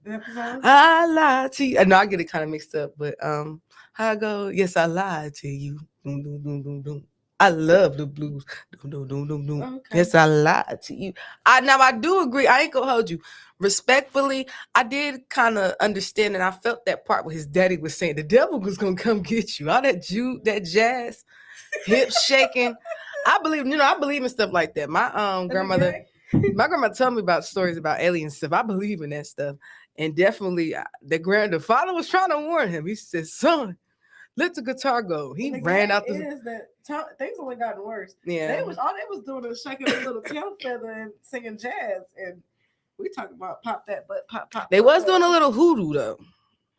episode? I lied to you. No, I get it kind of mixed up, but how I go? Yes, I lied to you. Doom, doom, doom, doom, doom. I love the blues. Doom, doom, doom, doom, doom. Okay. Yes, I lied to you. Now I do agree. I ain't gonna hold you. Respectfully, I did kind of understand, and I felt that part where his daddy was saying the devil was gonna come get you. All that that jazz, hips shaking. I believe in stuff like that. My grandmother. My grandma told me about stories about alien stuff. I believe in that stuff. And definitely the father was trying to warn him. He said, son, let the guitar go. He ran out the is that things only gotten worse. Yeah. They was doing is shaking a little tail feather and singing jazz, and we talking about pop that butt, pop. They was doing a little hoodoo though.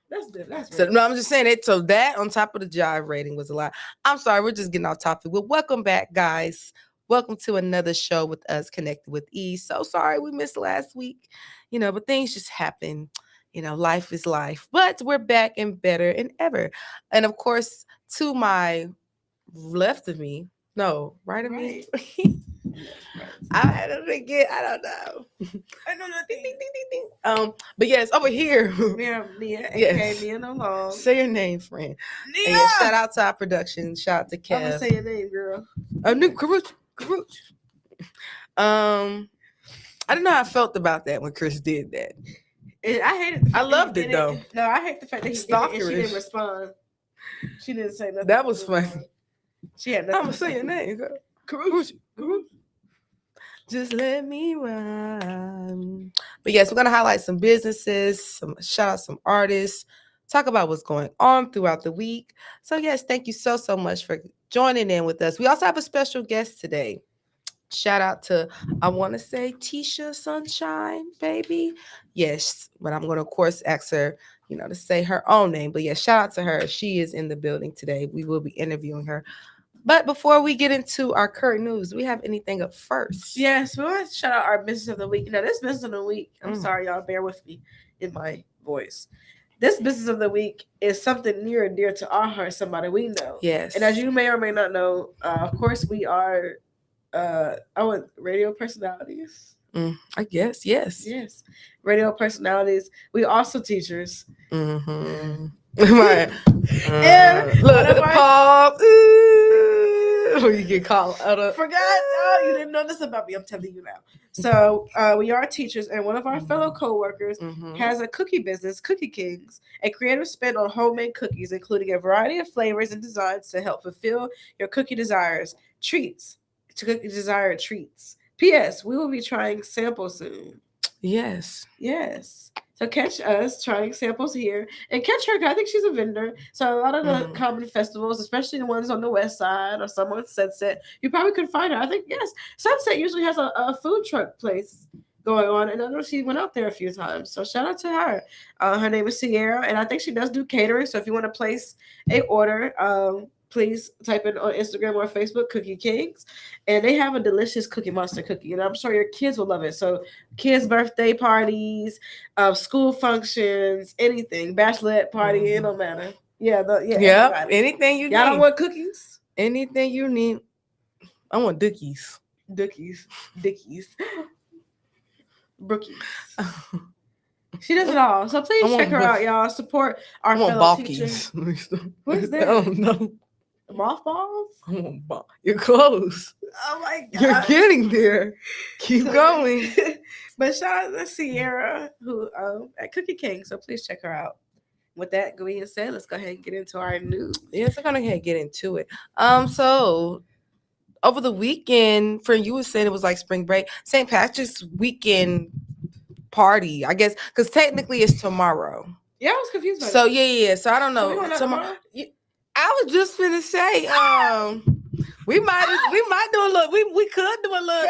That's so, no, I'm just saying it. So that on top of the jive rating was a lot. I'm sorry, we're just getting off topic. Well, welcome back, guys. Welcome to another show with us, Connected with E. So sorry we missed last week, but things just happen. Life is life. But we're back and better than ever. And of course, to my left of me, no, right of me. I had to forget. I don't know. I know nothing. Ding, ding, ding, ding. But yes, over here. Nia, yes. Nia no long. Say your name, friend. Nia. And shout out to our production. Shout out to Kev. I'm gonna say your name, girl. Karuch. I don't know how I felt about that when Chris did that. And I hated. I loved it though. No, I hate the fact that he did it and she didn't respond. She didn't say nothing. That was funny. She had nothing. I'm gonna say your name, girl. Karuch. Just let me rhyme. But yes, we're gonna highlight some businesses, shout out some artists, talk about what's going on throughout the week. So yes, thank you so much for joining in with us. We also have a special guest today. Shout out to, I want to say Tisha Sunshine, baby. Yes, but I'm going to, of course, ask her, to say her own name. But yes, shout out to her. She is in the building today. We will be interviewing her. But before we get into our current news, do we have anything up first? Yes, we want to shout out our business of the week. This business of the week, I'm sorry, y'all, bear with me in my voice. This business of the week is something near and dear to our heart, somebody we know. Yes. And as you may or may not know, of course, we are radio personalities. I guess, yes. Yes. Radio personalities. We also teachers. Mm-hmm. Right. Look, pause. You get called out of. Forgot. Oh, you didn't know this about me. I'm telling you now. So we are teachers, and one of our fellow co-workers has a cookie business, Cookie Kings, a creative spin on homemade cookies, including a variety of flavors and designs to help fulfill your cookie desires. Treats. To cookie desired treats. P.S. We will be trying samples soon. Yes. So catch us trying samples here, and catch her. I think she's a vendor. So a lot of the comedy festivals, especially the ones on the west side or some on Sunset, you probably could find her. I think yes, Sunset usually has a food truck place going on, and I know she went out there a few times. So shout out to her. Her name is Sierra, and I think she does do catering. So if you want to place a order, please type in on Instagram or Facebook, Cookie Kings. And they have a delicious Cookie Monster cookie. And I'm sure your kids will love it. So kids' birthday parties, school functions, anything, bachelorette party, it don't matter. Yeah. Anything you need. Y'all don't want cookies? Anything you need. I want Dickies. Dickies. Brookies. She does it all. So please check her out, y'all. Support our fellow teachers. What is that? I don't know. Mothballs? You're close. Oh my God. You're getting there. Keep going. But shout out to Sierra, who at Cookie King. So please check her out. With that being said, let's go ahead and get into our news. Yes, we're gonna go ahead and get into it. So over the weekend, friend, you were saying it was like spring break, St. Patrick's weekend party, I guess, because technically it's tomorrow. Yeah, I was confused by that. So yeah. So I don't know. Tomorrow. I was just finna say, we might do a little. We could do a little.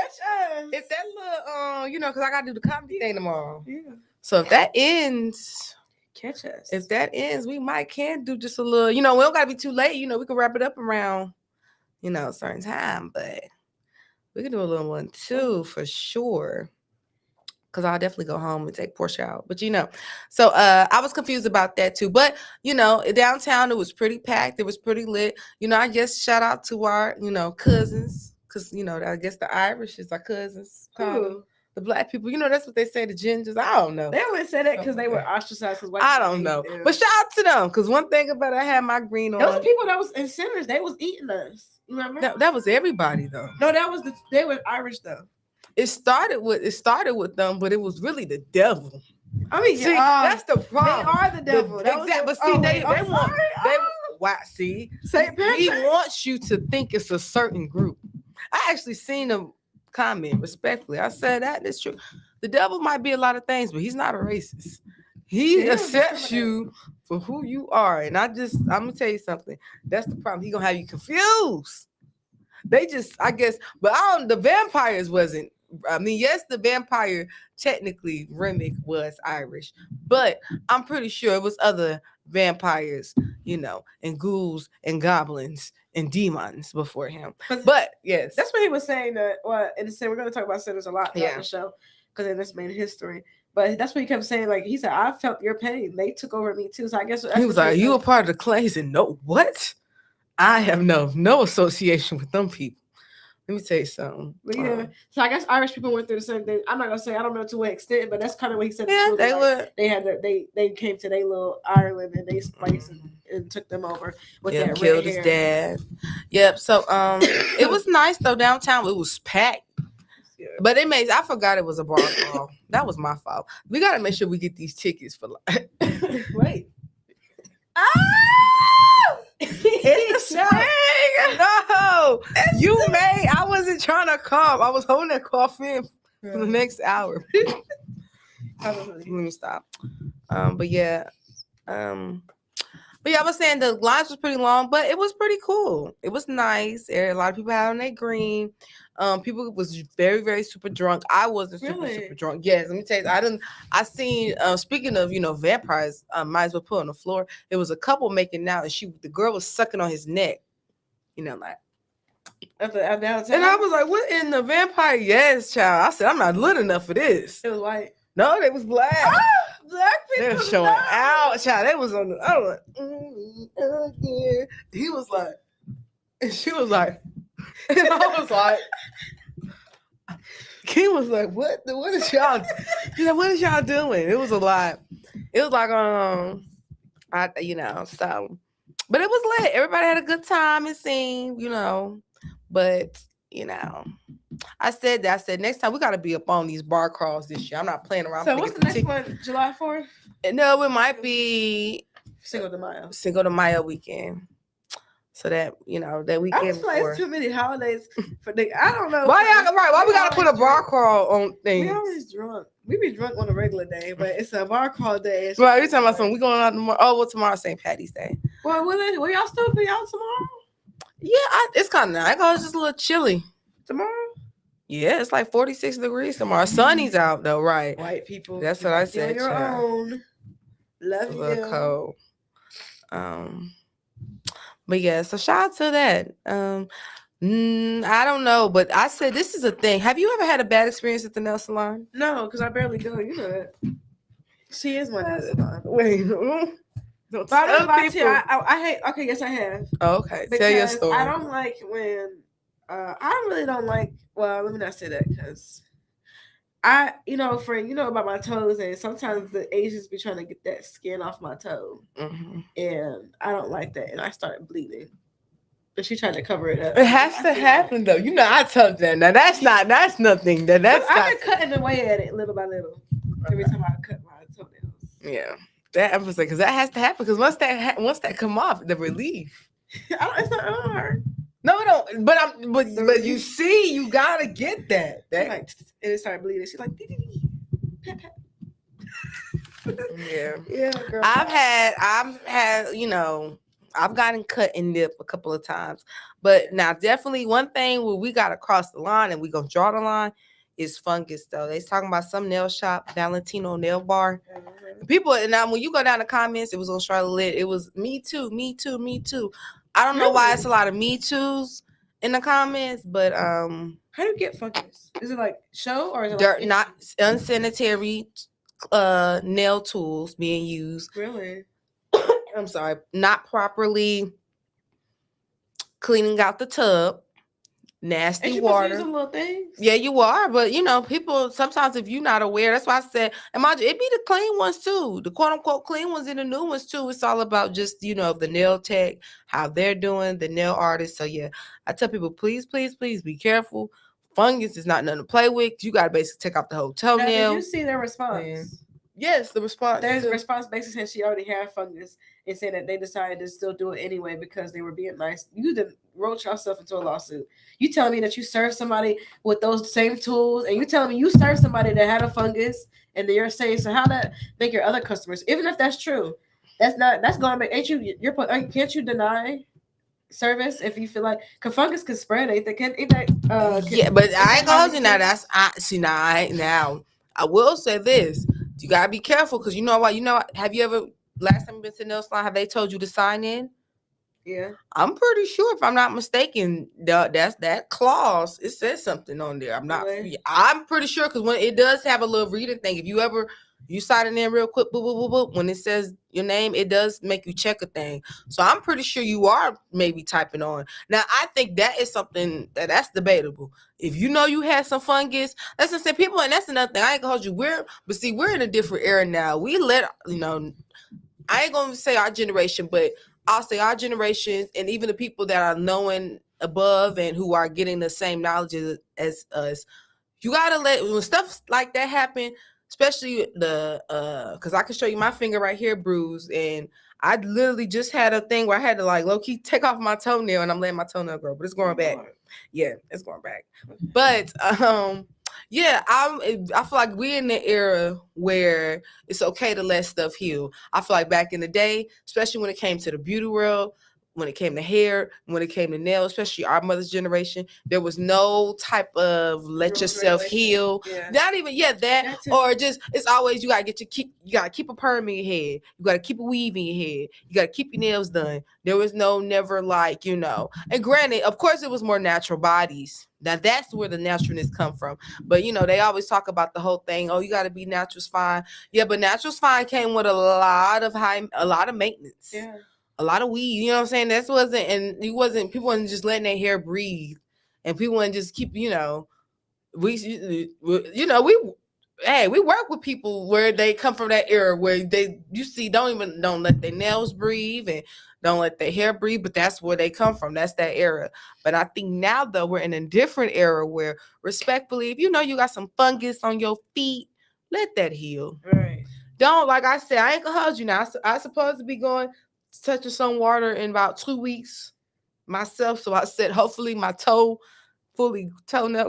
If that little, because I gotta do the comedy thing tomorrow. Yeah. So if that ends, catch us. If that ends, we can do just a little. We don't gotta be too late. We can wrap it up around, a certain time, but we can do a little one too for sure. Because I'll definitely go home and take Portia out. But, so I was confused about that too. But, downtown, it was pretty packed. It was pretty lit. I guess shout out to our, cousins. Because, I guess the Irish is our cousins. the black people. You know, that's what they say, the gingers. I don't know. They always say that because they were ostracized. Because I don't know. But shout out to them. Because one thing about it, I had my green on. Those are people that was in centers. They was eating us. You remember? That was everybody though. No, they were Irish though. It started with them, but it was really the devil. I mean, see, that's the problem. They are the devil. Exactly. But see, they want. See, he wants you to think it's a certain group. I actually seen them comment respectfully. I said that is true. The devil might be a lot of things, but he's not a racist. He accepts you for who you are. And I'm gonna tell you something. That's the problem. He gonna have you confused. They just, I guess, but the vampires wasn't. I mean, yes, the vampire technically Remick was Irish, but I'm pretty sure it was other vampires, you know, and ghouls and goblins and demons before him. But yes, that's what he was saying. That and we're going to talk about sinners a lot throughout the show because in this main history. But that's what he kept saying. Like he said, I felt your pain. They took over me too. So I guess he was like, "You were part of the clan." He said, "No, what? I have no association with them people." Let me tell you something. But yeah, so I guess Irish people went through the same thing. I'm not gonna say I don't know to what extent, but that's kind of what he said. Yeah, they were. They had they came to their little Ireland and they spliced and took them over with that killed red his dad. Yep. So it was nice though downtown. It was packed. Yeah. But I forgot it was a bar crawl. That was my fault. We gotta make sure we get these tickets for wait. It's the spring. No, I wasn't trying to cough. I was holding that cough in for the next hour. Let me stop. But yeah, I was saying the lines was pretty long, but it was pretty cool. It was nice. A lot of people had on their green. People was very, very super drunk. I wasn't super drunk. Yes, let me tell you, I seen speaking of, you know, vampires, might as well put on the floor. There was a couple making out and the girl was sucking on his neck. You know, like downtown. And I was like, what in the vampire? Yes, child. I said, I'm not lit enough for this. It was white. No, they was black. Black people. They were showing out, child. They was on the I was like, he was like, and she was like, and I was like, King was like, what is y'all? He's like, what is y'all doing? It was a lot. It was like, so, but it was lit. Everybody had a good time, it seemed, you know, but, you know, I said next time we got to be up on these bar crawls this year. I'm not playing around. So what's the next one? July 4th? No, it might be Cinco de Mayo. Cinco de Mayo weekend. So that, you know, that weekend. I just like it's too many holidays for I don't know. Why we gotta put a bar crawl on things? We always drunk. We be drunk on a regular day, but it's a bar crawl day. Right, you talking about something? We going out tomorrow? Oh, well, tomorrow's St. Patty's Day. Well, will y'all still be out tomorrow? Yeah, it's kind of nice. It's just a little chilly tomorrow. Yeah, it's like 46 degrees tomorrow. Sunny's out though, right? White people. That's what I said. On your own. Love you. A little cold. But yeah, so shout out to that. I don't know, but I said this is a thing. Have you ever had a bad experience at the nail salon? No, because I barely go. You know that. She is my nail salon. Wait. But I hate. Okay, yes, I have. Oh, okay, tell your story. I don't like when. I really don't like. Well, let me not say that because friend, about my toes, and sometimes the Asians be trying to get that skin off my toe, and I don't like that, and I started bleeding. But she tried to cover it up. It has to happen though. You know, I told that. Now that's nothing. That's I've been cutting away at it little by little. Every time I cut my toenails. Yeah, that was because that has to happen. Because once that come off, the relief. It's not hard. No, it don't. But you see, you gotta get that. That and it started bleeding. She's like, pat, pat. Yeah, girl. I've had, I've gotten cut in lip a couple of times. But now, definitely one thing where we gotta cross the line and we gonna draw the line is fungus. Though they's talking about some nail shop, Valentino Nail Bar. People, and now when you go down the comments, it was on Charlotte. It was me too. I don't know why it's a lot of Me Too's in the comments, but how do you get fungus? Is it like show or is it dirt? Not unsanitary nail tools being used. Really? I'm sorry, not properly cleaning out the tub, nasty Ain't you supposed to use water. some little things? Yeah, you are, but people sometimes if you're not aware, that's why I said, imagine it be the clean ones too, the quote unquote clean ones and the new ones too. It's all about just the nail tech, how they're doing, the nail artist. So yeah, I tell people, please, please, please be careful. Fungus is not nothing to play with. You gotta basically take off the whole Now, did toenail. you see their response? And yes, the response. Their response basically said she already had fungus and said that they decided to still do it anyway because they were being nice. You done wrote yourself into a lawsuit. You telling me that you served somebody with those same tools, and you telling me you served somebody that had a fungus, and then you're saying, so how that make your other customers? Even if that's true, that's going to make, can't you deny service if you feel like, cause fungus can spread, ain't that yeah, but I ain't gonna hold you now. Now I will say this: you gotta be careful because you know what? Have you ever last time you been to nail salon? Have they told you to sign in? Yeah, I'm pretty sure, if I'm not mistaken, that's that clause. It says something on there. I'm pretty sure because when it does have a little reading thing. If you sign in real quick, boop, boop, boop, boop, when it says your name, it does make you check a thing. So I'm pretty sure you are maybe typing on. Now I think that is something that's debatable. If you had some fungus, that's what I said, people, and that's another thing. I ain't gonna hold you. We're in a different era now. We let I ain't gonna say our generation, but I'll say our generation and even the people that are knowing above and who are getting the same knowledge as us. You gotta when stuff like that happen, especially because I can show you my finger right here bruised, and I literally just had a thing where I had to like low key take off my toenail, and I'm letting my toenail grow, but it's growing back. Yeah, it's going back. But yeah, I feel like we're in the era where it's okay to let stuff heal. I feel like back in the day, especially when it came to the beauty world, when it came to hair, when it came to nails, especially our mother's generation, there was no type of let yourself heal. Yeah. Not even that or just it's always you gotta keep a perm in your head. You gotta keep a weave in your head. You gotta keep your nails done. There was never like And granted, of course, it was more natural bodies. Now that's where the naturalness come from. But they always talk about the whole thing. Oh, you gotta be natural's fine. Yeah, but natural's fine came with a lot of maintenance. Yeah. A lot of weed, you know what I'm saying? People wasn't just letting their hair breathe, and people wasn't just keep, we work with people where they come from that era where don't let their nails breathe and don't let their hair breathe, but that's where they come from. That's that era. But I think now though we're in a different era where respectfully, if you got some fungus on your feet, let that heal. Right. Don't, like I said, I ain't gonna hold you now. I supposed to be going touching some water in about 2 weeks myself. So I said, hopefully my toenail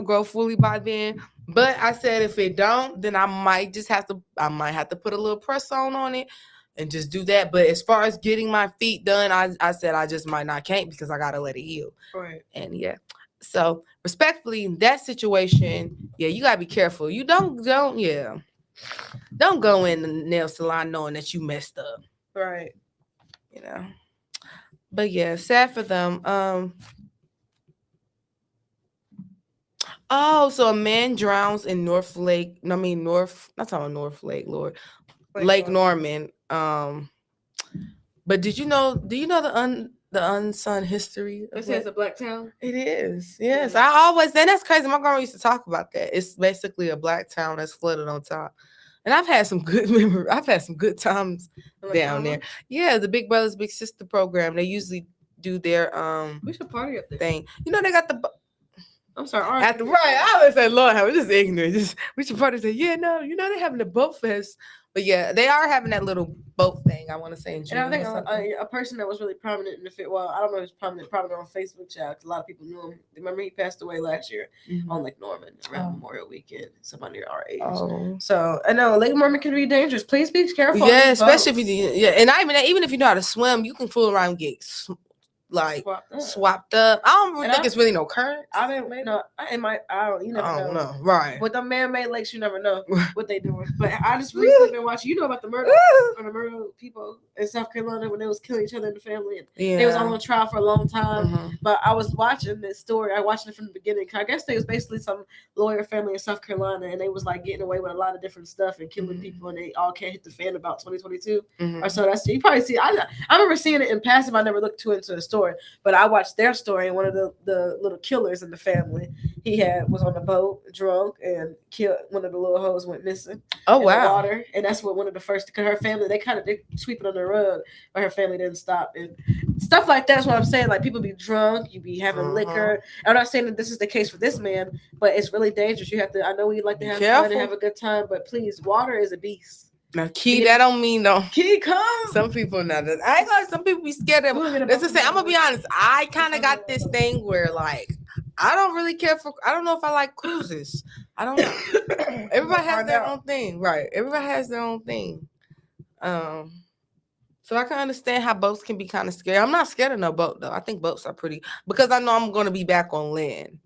grow fully by then. But I said, if it don't, then I might have to put a little press on it and just do that. But as far as getting my feet done, I said I just can't because I gotta let it heal. Right. And yeah. So respectfully, in that situation, yeah, you gotta be careful. You don't go in the nail salon knowing that you messed up. Right. But yeah, sad for them. So a man drowns in not talking about North Lake, Lord. Lake Norman. But do you know the unsung history? It says a black town. It is. Yes. Yeah. That's crazy. My grandma used to talk about that. It's basically a black town that's flooded on top. And I've had some good memories. I've had some good times down there. Yeah, the Big Brothers Big Sister program. They usually do their we should party up there. Thing. They got the. I'm sorry. Right. I always say, Lord, I was just ignorant. We should party. Say, yeah, no, they're having the boat fest. But yeah, they are having that little boat thing. I want to say in June. And I think a person that was really prominent in the fit. Well, I don't know if he's prominent on Facebook, child. Because a lot of people knew him. Remember, he passed away last year on Lake Norman around Memorial Weekend. Somebody our age. So I know Lake Norman can be dangerous. Please be careful. Yeah, especially if you and even if you know how to swim, you can fool around and get swapped up. I don't think it's really no current. I didn't know. You never know. Right. With the man-made lakes, you never know what they doing. But I just recently been watching. You know about the murder people in South Carolina when they was killing each other in the family. And they was on trial for a long time. But I was watching this story. I watched it from the beginning. I guess there was basically some lawyer family in South Carolina, and they was like getting away with a lot of different stuff and killing people, and they all can't hit the fan about 2022 or so. That's you probably see. I remember seeing it in passing. I never looked too into the story. story. But I watched their story, and one of the little killers in the family, was on the boat drunk and killed one of the little hoes, went missing Oh in the wow. water, and that's what one of the first, because her family, they kind of did sweep it under the rug, but her family didn't stop, and stuff like that's what I'm saying. Like, people be drunk, you be having liquor. I'm not saying that this is the case for this man, but it's really dangerous. You have to. I know we like to have fun and have a good time, but please, water is a beast. Now, Key, that don't mean no. Key, come. Some people not. I ain't gonna. Some people be scared of. Let's just say, I'm gonna be honest. I kind of got this thing where, like, I don't really care for. I don't know if I like cruises. I don't know. Everybody has their own thing, right? Everybody has their own thing. So I can understand how boats can be kind of scary. I'm not scared of no boat though. I think boats are pretty, because I know I'm gonna be back on land.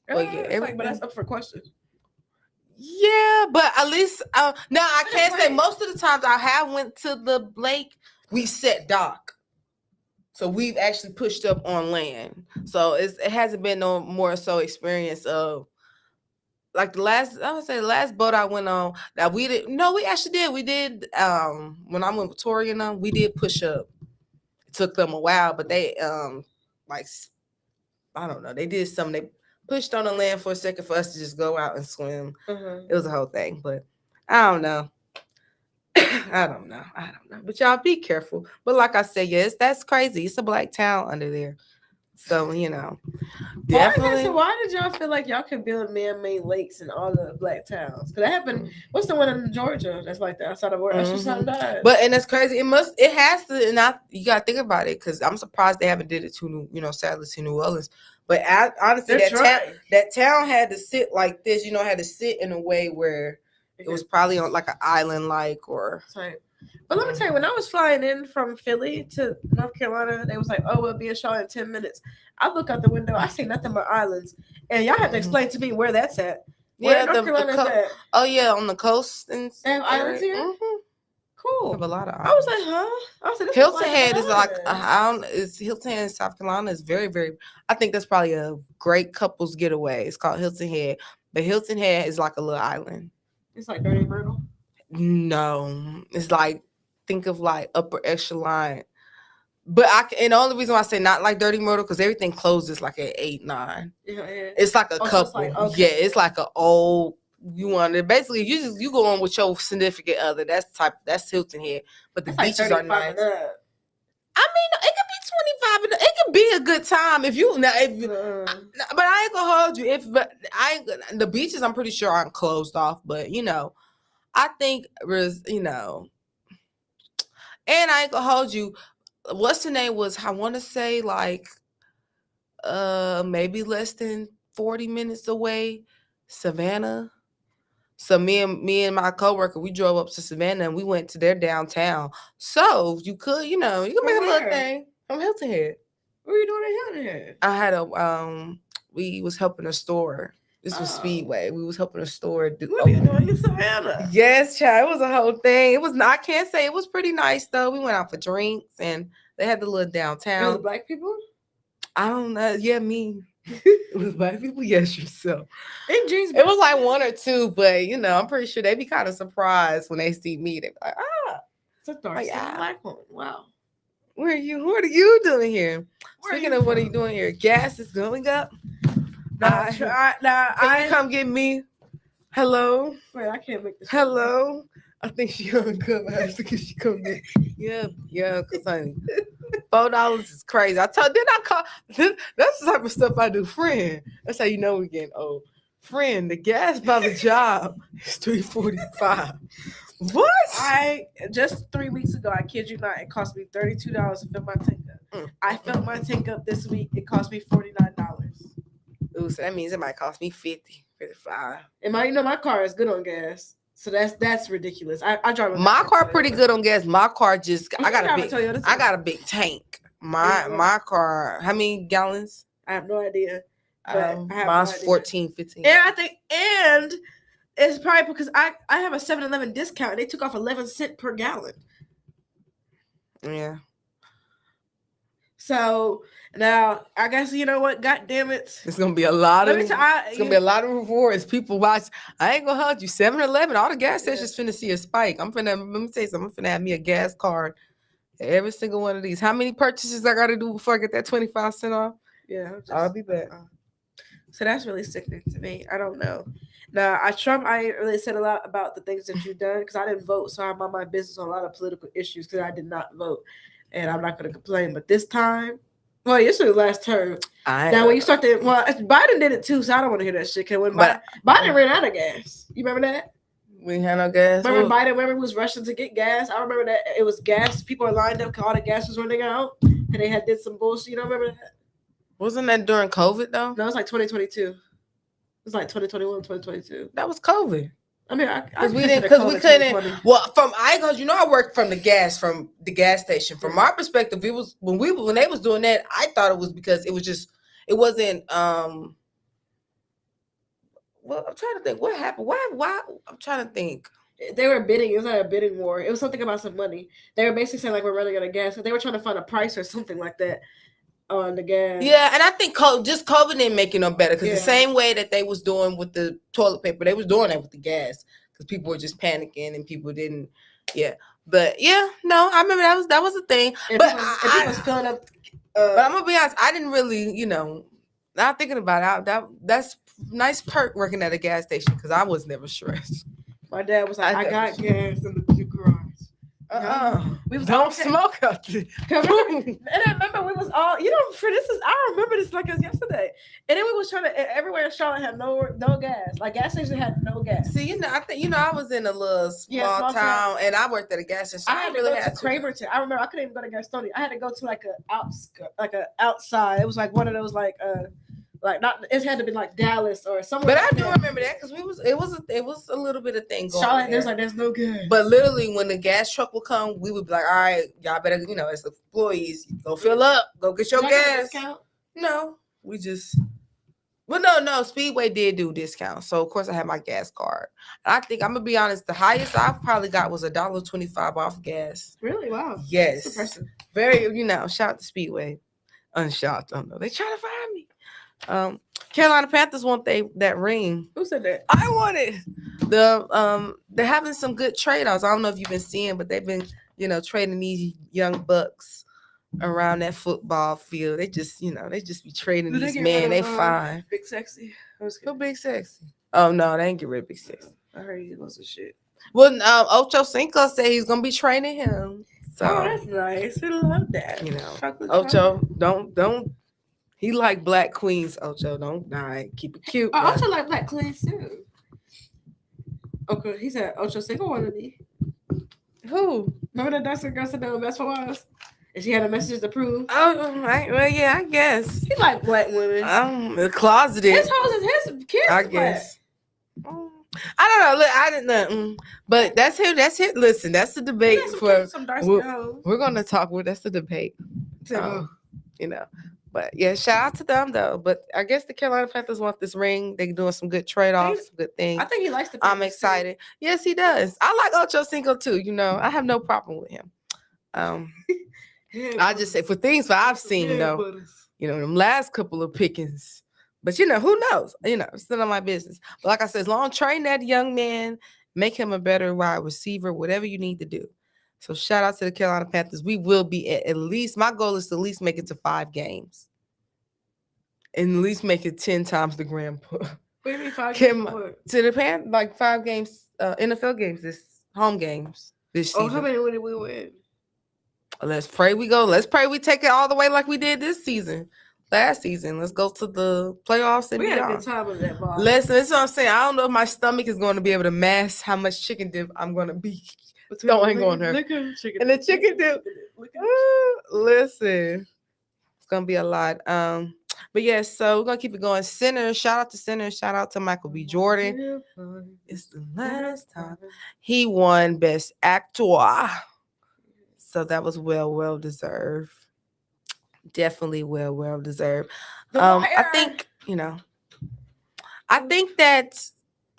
But yeah, but that's up for questions. Yeah, but at least now I can't say most of the times I have went to the lake, we set dock. So we've actually pushed up on land. So it hasn't been no more so experience of like the last boat I went on that we did. No, we actually did. We did when I went with Tori and them, we did push up. It took them a while, but they like I don't know, they did something. They pushed on the land for a second for us to just go out and swim. It was a whole thing, but I don't know. I don't know. But y'all be careful. But like I said, yes, that's crazy. It's a black town under there. So, you know. Definitely. Why did y'all feel like y'all could build man-made lakes in all the black towns? Because that happened. What's the one in Georgia that's like that outside of where Usher died? But and it's crazy. It has to, and you gotta think about it, because I'm surprised they haven't did it to sadly to New Orleans. But honestly, that town had to sit like this, had to sit in a way where it was probably on like an island, like or. But let me tell you, when I was flying in from Philly to North Carolina, they was like, "Oh, we'll be in Charlotte in 10 minutes." I look out the window, I see nothing but islands, and y'all have to explain to me where that's at. Where North Carolina is at? Oh yeah, on the coast and islands here. Cool. Have a lot of islands. I was like, huh? I said, Hilton Head is like Hilton Head in South Carolina is very, very. I think that's probably a great couples getaway. It's called Hilton Head, but Hilton Head is like a little island. It's like Dirty Myrtle. No, it's like, think of like upper echelon. But and the only reason why I say not like Dirty Myrtle, because everything closes like at 8, 9. Yeah. It's like a couple. So it's like, okay. Yeah, it's like an old. You want to basically you go on with your significant other. That's Hilton Head, but the beaches are nice. I mean, it could be 25. It could be a good time if you. But I ain't gonna hold you. The beaches, I'm pretty sure aren't closed off. But I think there's and I ain't gonna hold you. What's the name was? I want to say like maybe less than 40 minutes away, Savannah. So me and my coworker, we drove up to Savannah and we went to their downtown. So you could, you can make a little thing from Hilton Head. What were you doing at Hilton Head? I had we was helping a store. This was Speedway. We was helping a store. What are you doing in Savannah? Yes, child. It was a whole thing. I can't say it was pretty nice though. We went out for drinks and they had the little downtown. Was it black people? I don't know. Yeah, me. It was black people. Yes, yourself. It was like 1 or 2, but I'm pretty sure they be kind of surprised when they see me. They be like, it's a dark black one. Wow. What are you doing here? Speaking of what are you doing here? Gas is going up. Can you come get me? Hello. Wait, I can't make this. Hello. I think she gonna come after because she come get. Yeah, because honey, $4 is crazy. I told. Did I call? That's the type of stuff I do. Friend. That's how you know we're getting old. Friend, the gas by the job is $3.45. What? Just 3 weeks ago, I kid you not, it cost me $32 to fill my tank up. I filled my tank up this week. It cost me $49. Ooh, so that means it might cost me $50, $55. And my car is good on gas. So that's ridiculous. I drive my car pretty good on gas. My car I got a big tank. My car, how many gallons? I have no idea. Mine's 14, 15. And I think it's probably because I have a 7-Eleven discount and they took off 11 cents per gallon. Yeah. So now I guess you know what? God damn it! It's gonna be a lot of. It's gonna be a lot of rewards. People watch. I ain't gonna hold you. 7-Eleven, all the gas stations finna see a spike. Let me tell you something. I'm finna have me a gas card Every single one of these. How many purchases I got to do before I get that 25% off? Yeah, I'll be back. So that's really sickening to me. I don't know. Now, Trump, I ain't really said a lot about the things that you've done because I didn't vote, so I'm on my business on a lot of political issues because I did not vote, and I'm not going to complain. But this time, well, this was the last term. Now, when you start to, well, Biden did it too, so I don't want to hear that shit. Cause when Biden ran out of gas, you remember that? We had no gas. Remember Biden? Remember was rushing to get gas. I remember that it was gas. People were lined up because all the gas was running out, and they had did some bullshit. You don't remember that? Wasn't that during COVID though? No, it was like 2022. It was like 2021, 2022. That was COVID. I mean, because we couldn't. Well, I worked from the gas station. From our perspective, it was when they was doing that. I thought it was because it wasn't. Well, I'm trying to think what happened. Why? I'm trying to think. They were bidding. It was like a bidding war. It was something about some money. They were basically saying like we're running out of gas. So they were trying to find a price or something like that on the gas. Yeah, and I think just COVID didn't make it no better because the same way that they was doing with the toilet paper, they was doing that with the gas because people were just panicking and people didn't. Yeah, but yeah, no, I remember that was a thing. And but people was filling up. But I'm gonna be honest, I didn't really, not thinking about it. That's nice perk working at a gas station because I was never stressed. My dad was like, I got gas in the garage. We was don't smoke out there. And I remember we was all, I remember this like it was yesterday. And then we was trying to, everywhere in Charlotte had no gas. Like gas station had no gas. See, I think, I was in a little small town and I worked at a gas station. I had to go to Craverton. I remember I couldn't even go to Gastonia. I had to go to like a outside. It was like one of those like not, it had to be like Dallas or somewhere. But I do remember that because it was a little bit of thing going Charlotte, there's no gas. But literally when the gas truck would come, we would be like, all right, y'all better, as the employees, go fill up, go get your gas. No, we just no, Speedway did do discounts. So of course I had my gas card. And I think I'm gonna be honest, the highest I probably got was $1.25 off gas. Really? Wow. Yes. That's impressive. Very, shout out to Speedway. Unshout, don't know. They trying to find me. Carolina Panthers want that ring. Who said that? I want it. They're having some good trade-offs. I don't know if you've been seeing, but they've been, trading these young bucks around that football field. They just, be trading these men. They fine. Big Sexy. Who Big Sexy? Oh no, they ain't get rid of Big Sexy. I heard he was a shit. Well, Ocho Cinco said he's gonna be training him. So that's nice. We love that. Ocho, don't. He like black queens, Ocho. Don't die. Keep it cute. I also like black queens too. Okay, he said Ocho Cinco wanted me. Who? Remember that dancing girl said that best for us? And she had a message to prove. Oh, well, yeah, I guess. He like black women. The closeted. His hoes is his kids. I guess. I don't know. Look, I didn't know. But that's him. That's it. Listen, that's the debate for. We're gonna talk with. That's the debate. But yeah, shout out to them though. But I guess the Carolina Panthers want this ring. They're doing some good trade-offs, some good things. I think he likes the Panthers. I'm excited. Too. Yes, he does. I like Ocho Cinco too. I have no problem with him. I just say for things that I've seen though, them last couple of pickings. But who knows? It's still not my business. But like I said, as long as train that young man, make him a better wide receiver, whatever you need to do. So shout out to the Carolina Panthers. We will be at least, my goal is to at least make it to 5 games. And at least make it 10 times the grand. What do you mean 5 games? To the Panthers, like 5 games, NFL games, home games this season. Oh, how many did we win? Let's pray we go. Let's pray we take it all the way like we did this season. Last season. Let's go to the playoffs and beyond. We had a good time with that ball. Listen, that's what I'm saying. I don't know if my stomach is going to be able to mask how much chicken dip I'm going to be throwing on her. And the chicken dip. Listen, it's going to be a lot. But yes, so we're going to keep it going. Center, shout out to center. Shout out to Michael B. Jordan. It's the last time. He won Best Actor. So that was well deserved. Definitely well deserved. I think, I think that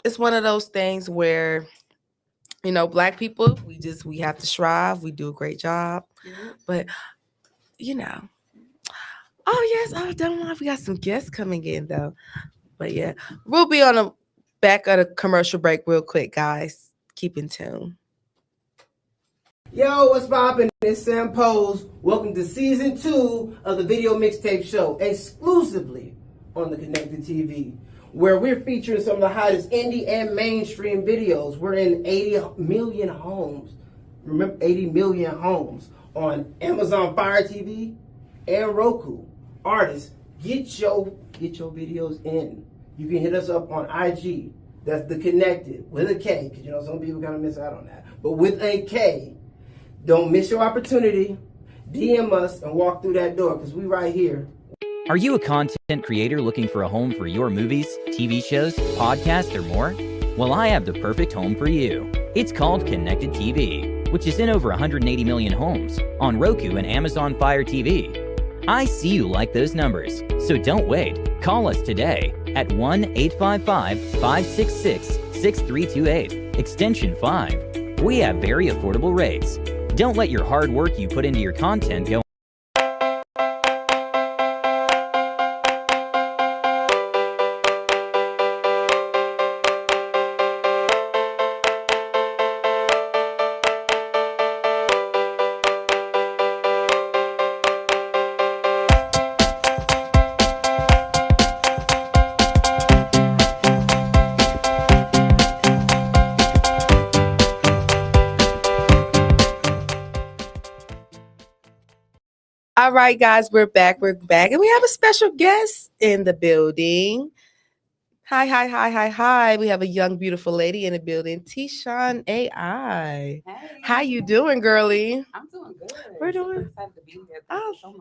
it's one of those things where, Black people, we have to strive. We do a great job. Mm-hmm. But, oh yes, don't know if we got some guests coming in though. But yeah, we'll be on the back of the commercial break real quick, guys. Keep in tune. Yo, what's poppin'? It's Sam Pose. Welcome to season 2 of the Video Mixtape Show, exclusively on the Konnected TV, where we're featuring some of the hottest indie and mainstream videos. We're in 80 million homes. Remember, 80 million homes on Amazon Fire TV and Roku. Artists, get your videos in. You can hit us up on IG. That's the Konnected with a K, because you know some people kind of miss out on that. But with a K. Don't miss your opportunity. DM us and walk through that door because we right here. Are you a content creator looking for a home for your movies, TV shows, podcasts, or more? Well, I have the perfect home for you. It's called Konnected TV, which is in over 180 million homes on Roku and Amazon Fire TV. I see you like those numbers, so don't wait. Call us today at 1-855-566-6328, extension 5. We have very affordable rates. Don't let your hard work you put into your content go. All right, guys, we're back. And we have a special guest in the building. Hi. We have a young, beautiful lady in the building, T-Shawn AI. Hey. How you doing, girlie? I'm doing good. We're doing- Super excited to be here. Thank you so much.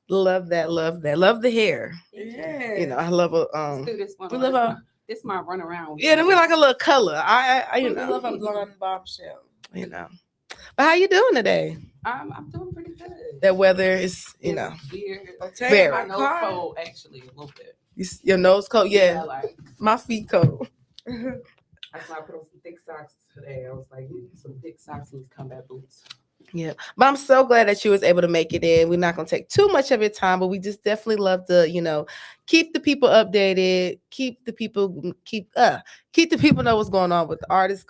Love that. Love the hair. Yeah. You know, I love a Let's do this one. we love a This is my run around. yeah, then we like a little color. I you We know, love a blonde bombshell. you know. But how you doing today? I'm doing pretty good. That weather is, you It's know, weird. Very. My nose cold actually a little bit. your nose cold. Yeah, Like my feet cold. that's why I put on some thick socks today. I was like, you need some thick socks and these combat boots. Yeah, but I'm so glad that you was able to make it in. We're not gonna take too much of your time, but we just definitely love to, you know, keep the people updated, keep the people know what's going on with the artists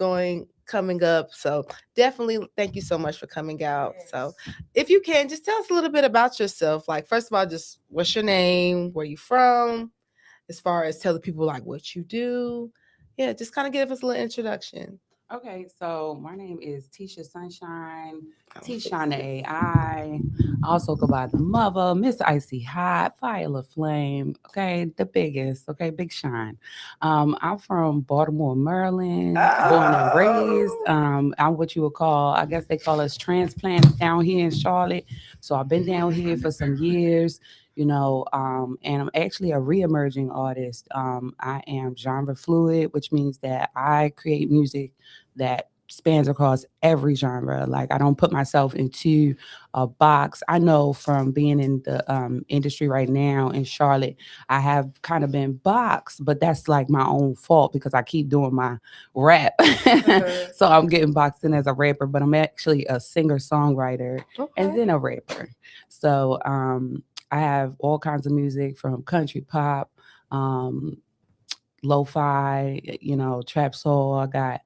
coming up. So definitely thank you so much for coming out. Yes. So if you can, just tell us a little bit about yourself. Like, first of all, just what's your name, where you from, as far as telling people like what you do. Yeah, just kind of give us a little introduction. Okay, so my name is Tisha Sunshine, Oh, T-Shawn AI. I also go by the mother, Miss Icy Hot, Fire La Flame. Okay, the biggest. Okay, Big Shine. I'm from Baltimore, Maryland, born and raised. I'm what you would call, I guess they call us transplants down here in Charlotte. So I've been down here for some years. You know, and I'm actually a re-emerging artist. I am genre fluid, which means that I create music that spans across every genre. Like, I don't put myself into a box. I know from being in the industry right now in Charlotte, I have kind of been boxed, but that's like my own fault because I keep doing my rap. So I'm getting boxed in as a rapper, but I'm actually a singer-songwriter and then a rapper. So I have all kinds of music from country pop, lo-fi, you know, trap soul. I got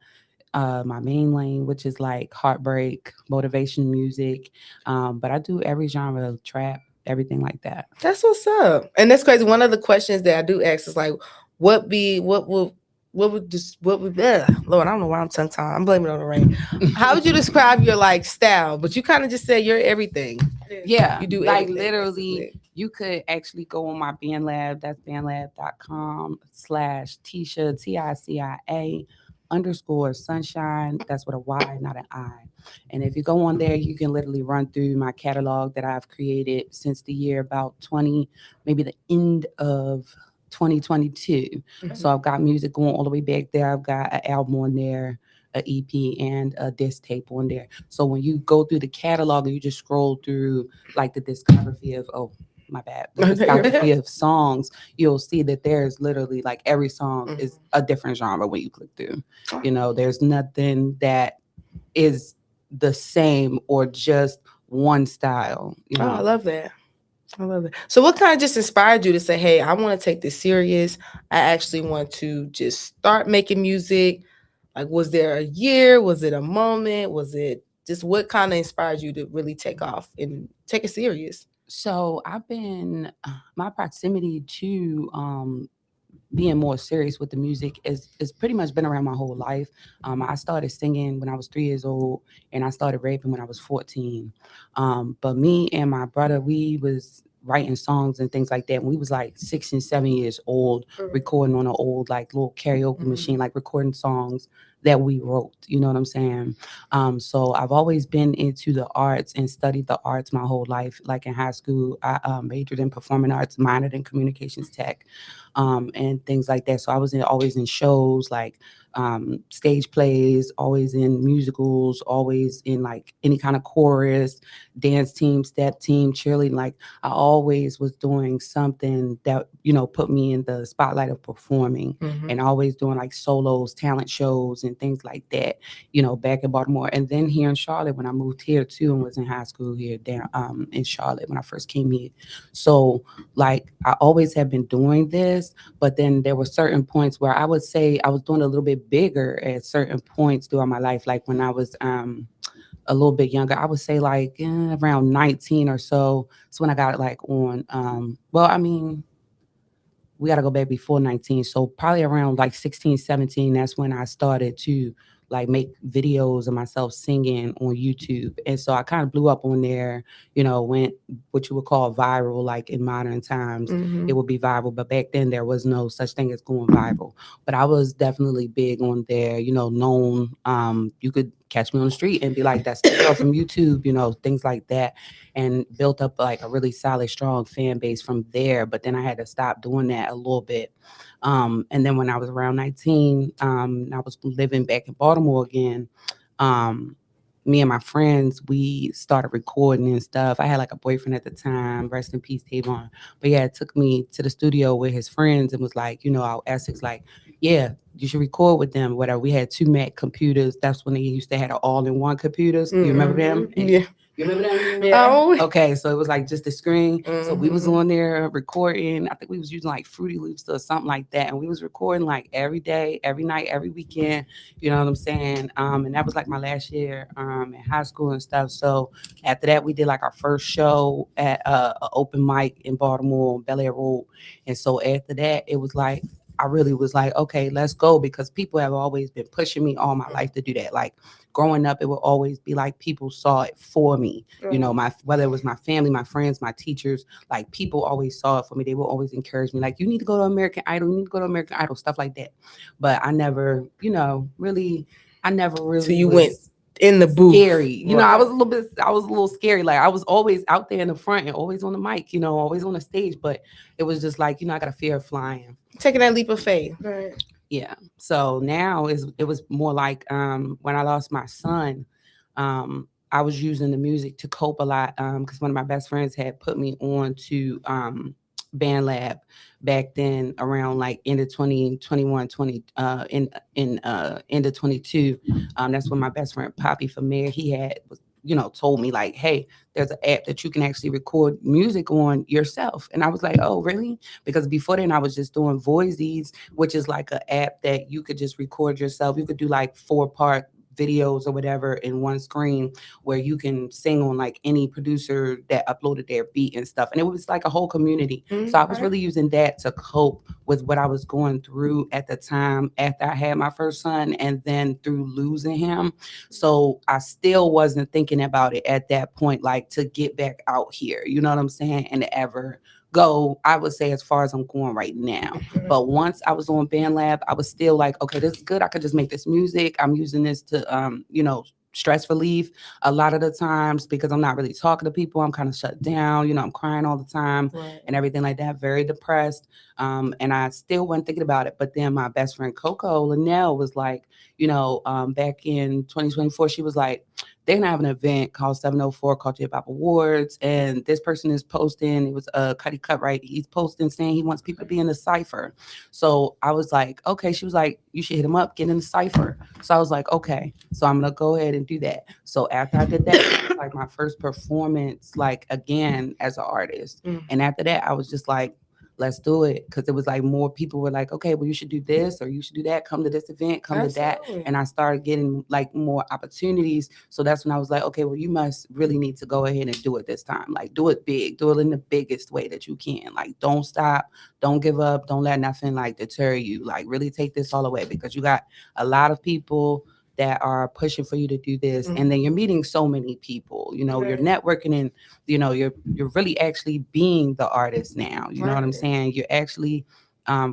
my main lane, which is like heartbreak, motivation music. But I do every genre, trap, everything like that. That's what's up. And that's crazy. One of the questions that I do ask is like, what would Lord, I don't know why I'm tongue tied. I'm blaming it on the rain. How would you describe your like style? But you kind of just said you're everything. Yeah, You do like everything, literally. basically. You could actually go on my BandLab. That's bandlab.com/Tisha TICIA_sunshine. That's with a Y, not an I. And if you go on there, you can literally run through my catalog that I've created since the year about 20, maybe the end of 2022. So I've got music going all the way back there. I've got an album on there, an EP, and a disc tape on there. So when you go through the catalog and you just scroll through like the discography of the discography of songs, you'll see that there's literally like every song is a different genre when you click through. You know, there's nothing that is the same or just one style. You know? Oh, I love that. So what kind of just inspired you to say, hey, I want to take this serious. I actually want to just start making music. Like, was there a year? Was it a moment? Was it just what kind of inspired you to really take off and take it serious? So I've been my proximity to being more serious with the music is pretty much been around my whole life. I started singing when I was 3 years old, and I started rapping when I was 14. But me and my brother, we was writing songs and things like that when we was like 6 and 7 years old, recording on an old like little karaoke machine, like recording songs that we wrote. You know what I'm saying? So I've always been into the arts and studied the arts my whole life. Like in high school, I majored in performing arts, minored in communications tech, and things like that. So I was always in shows like stage plays, always in musicals, always in like any kind of chorus, dance team, step team, cheerleading. Like I always was doing something that, put me in the spotlight of performing, and always doing like solos, talent shows and things like that, back in Baltimore. And then here in Charlotte, when I moved here too and was in high school here down in Charlotte when I first came here. So like I always have been doing this, but then there were certain points where I would say I was doing a little bit bigger at certain points throughout my life. Like when I was a little bit younger, I would say like around 19 or so. So when I got like on, we got to go back before 19. So probably around like 16, 17, that's when I started to like make videos of myself singing on YouTube. And so I kind of blew up on there, went what you would call viral, like in modern times, it would be viral. But back then there was no such thing as going viral. But I was definitely big on there, known. You could catch me on the street and be like, that's the girl from YouTube, things like that. And built up like a really solid, strong fan base from there. But then I had to stop doing that a little bit. And then when I was around 19, I was living back in Baltimore again. Me and my friends, we started recording and stuff. I had like a boyfriend at the time, rest in peace, Tavon. But yeah, it took me to the studio with his friends and was like, our Essex, like, yeah, you should record with them, whatever. We had two Mac computers. That's when they used to have all-in-one computers. You remember them? Yeah. You remember that? Yeah. Oh. Okay, so it was like just a screen. So we was on there recording. I think we was using like Fruity Loops or something like that, and we was recording like every day, every night, every weekend. You know what I'm saying? And that was like my last year in high school and stuff. So after that, we did like our first show at an open mic in Baltimore on Bel Air Road. And so after that, it was like I really was like, okay, let's go, because people have always been pushing me all my life to do that. Like growing up, it would always be like people saw it for me. Whether it was my family, my friends, my teachers, like people always saw it for me. They would always encourage me, like, you need to go to American Idol, stuff like that. But I never, really. So you went in the booth. Scary. I was a little scary. Like I was always out there in the front and always on the mic, always on the stage. But it was just like, I got a fear of flying. Taking that leap of faith. Right. Yeah. So now it was more like when I lost my son, I was using the music to cope a lot because one of my best friends had put me on to Band Lab back then around like end of 2021, end of 22. That's when my best friend Poppy from Mayor, he had was told me like, hey, there's an app that you can actually record music on yourself. And I was like, oh, really? Because before then I was just doing Voices, which is like an app that you could just record yourself. You could do like 4-part videos or whatever in one screen where you can sing on like any producer that uploaded their beat and stuff. And it was like a whole community. So I was really using that to cope with what I was going through at the time after I had my first son and then through losing him. So I still wasn't thinking about it at that point, like to get back out here, you know what I'm saying? And to ever go, I would say, as far as I'm going right now. But once I was on Band Lab, I was still like, okay, this is good. I could just make this music. I'm using this to, stress relief a lot of the times because I'm not really talking to people. I'm kind of shut down. I'm crying all the time and everything like that. Very depressed. And I still wasn't thinking about it. But then my best friend Coco Linnell was like, back in 2024, she was like, they're gonna have an event called 704 called Hip Hop Awards, and this person is posting. It was Cuddy Cutright. He's posting saying he wants people to be in the cipher. So I was like, okay. She was like, you should hit him up, get in the cipher. So I was like, okay. So I'm gonna go ahead and do that. So after I did that, it was like my first performance, like again as an artist. And after that, I was just like, let's do it. Because it was like more people were like, okay, well, you should do this or you should do that. Come to this event, come to that. Absolutely. And I started getting like more opportunities. So that's when I was like, okay, well, you must really need to go ahead and do it this time. Like, do it big, do it in the biggest way that you can. Like, don't stop, don't give up, don't let nothing like deter you. Like, really take this all away, because you got a lot of people that are pushing for you to do this, and then you're meeting so many people, you know, you're networking, and you know, you're really actually being the artist now, you know what I'm saying? You're actually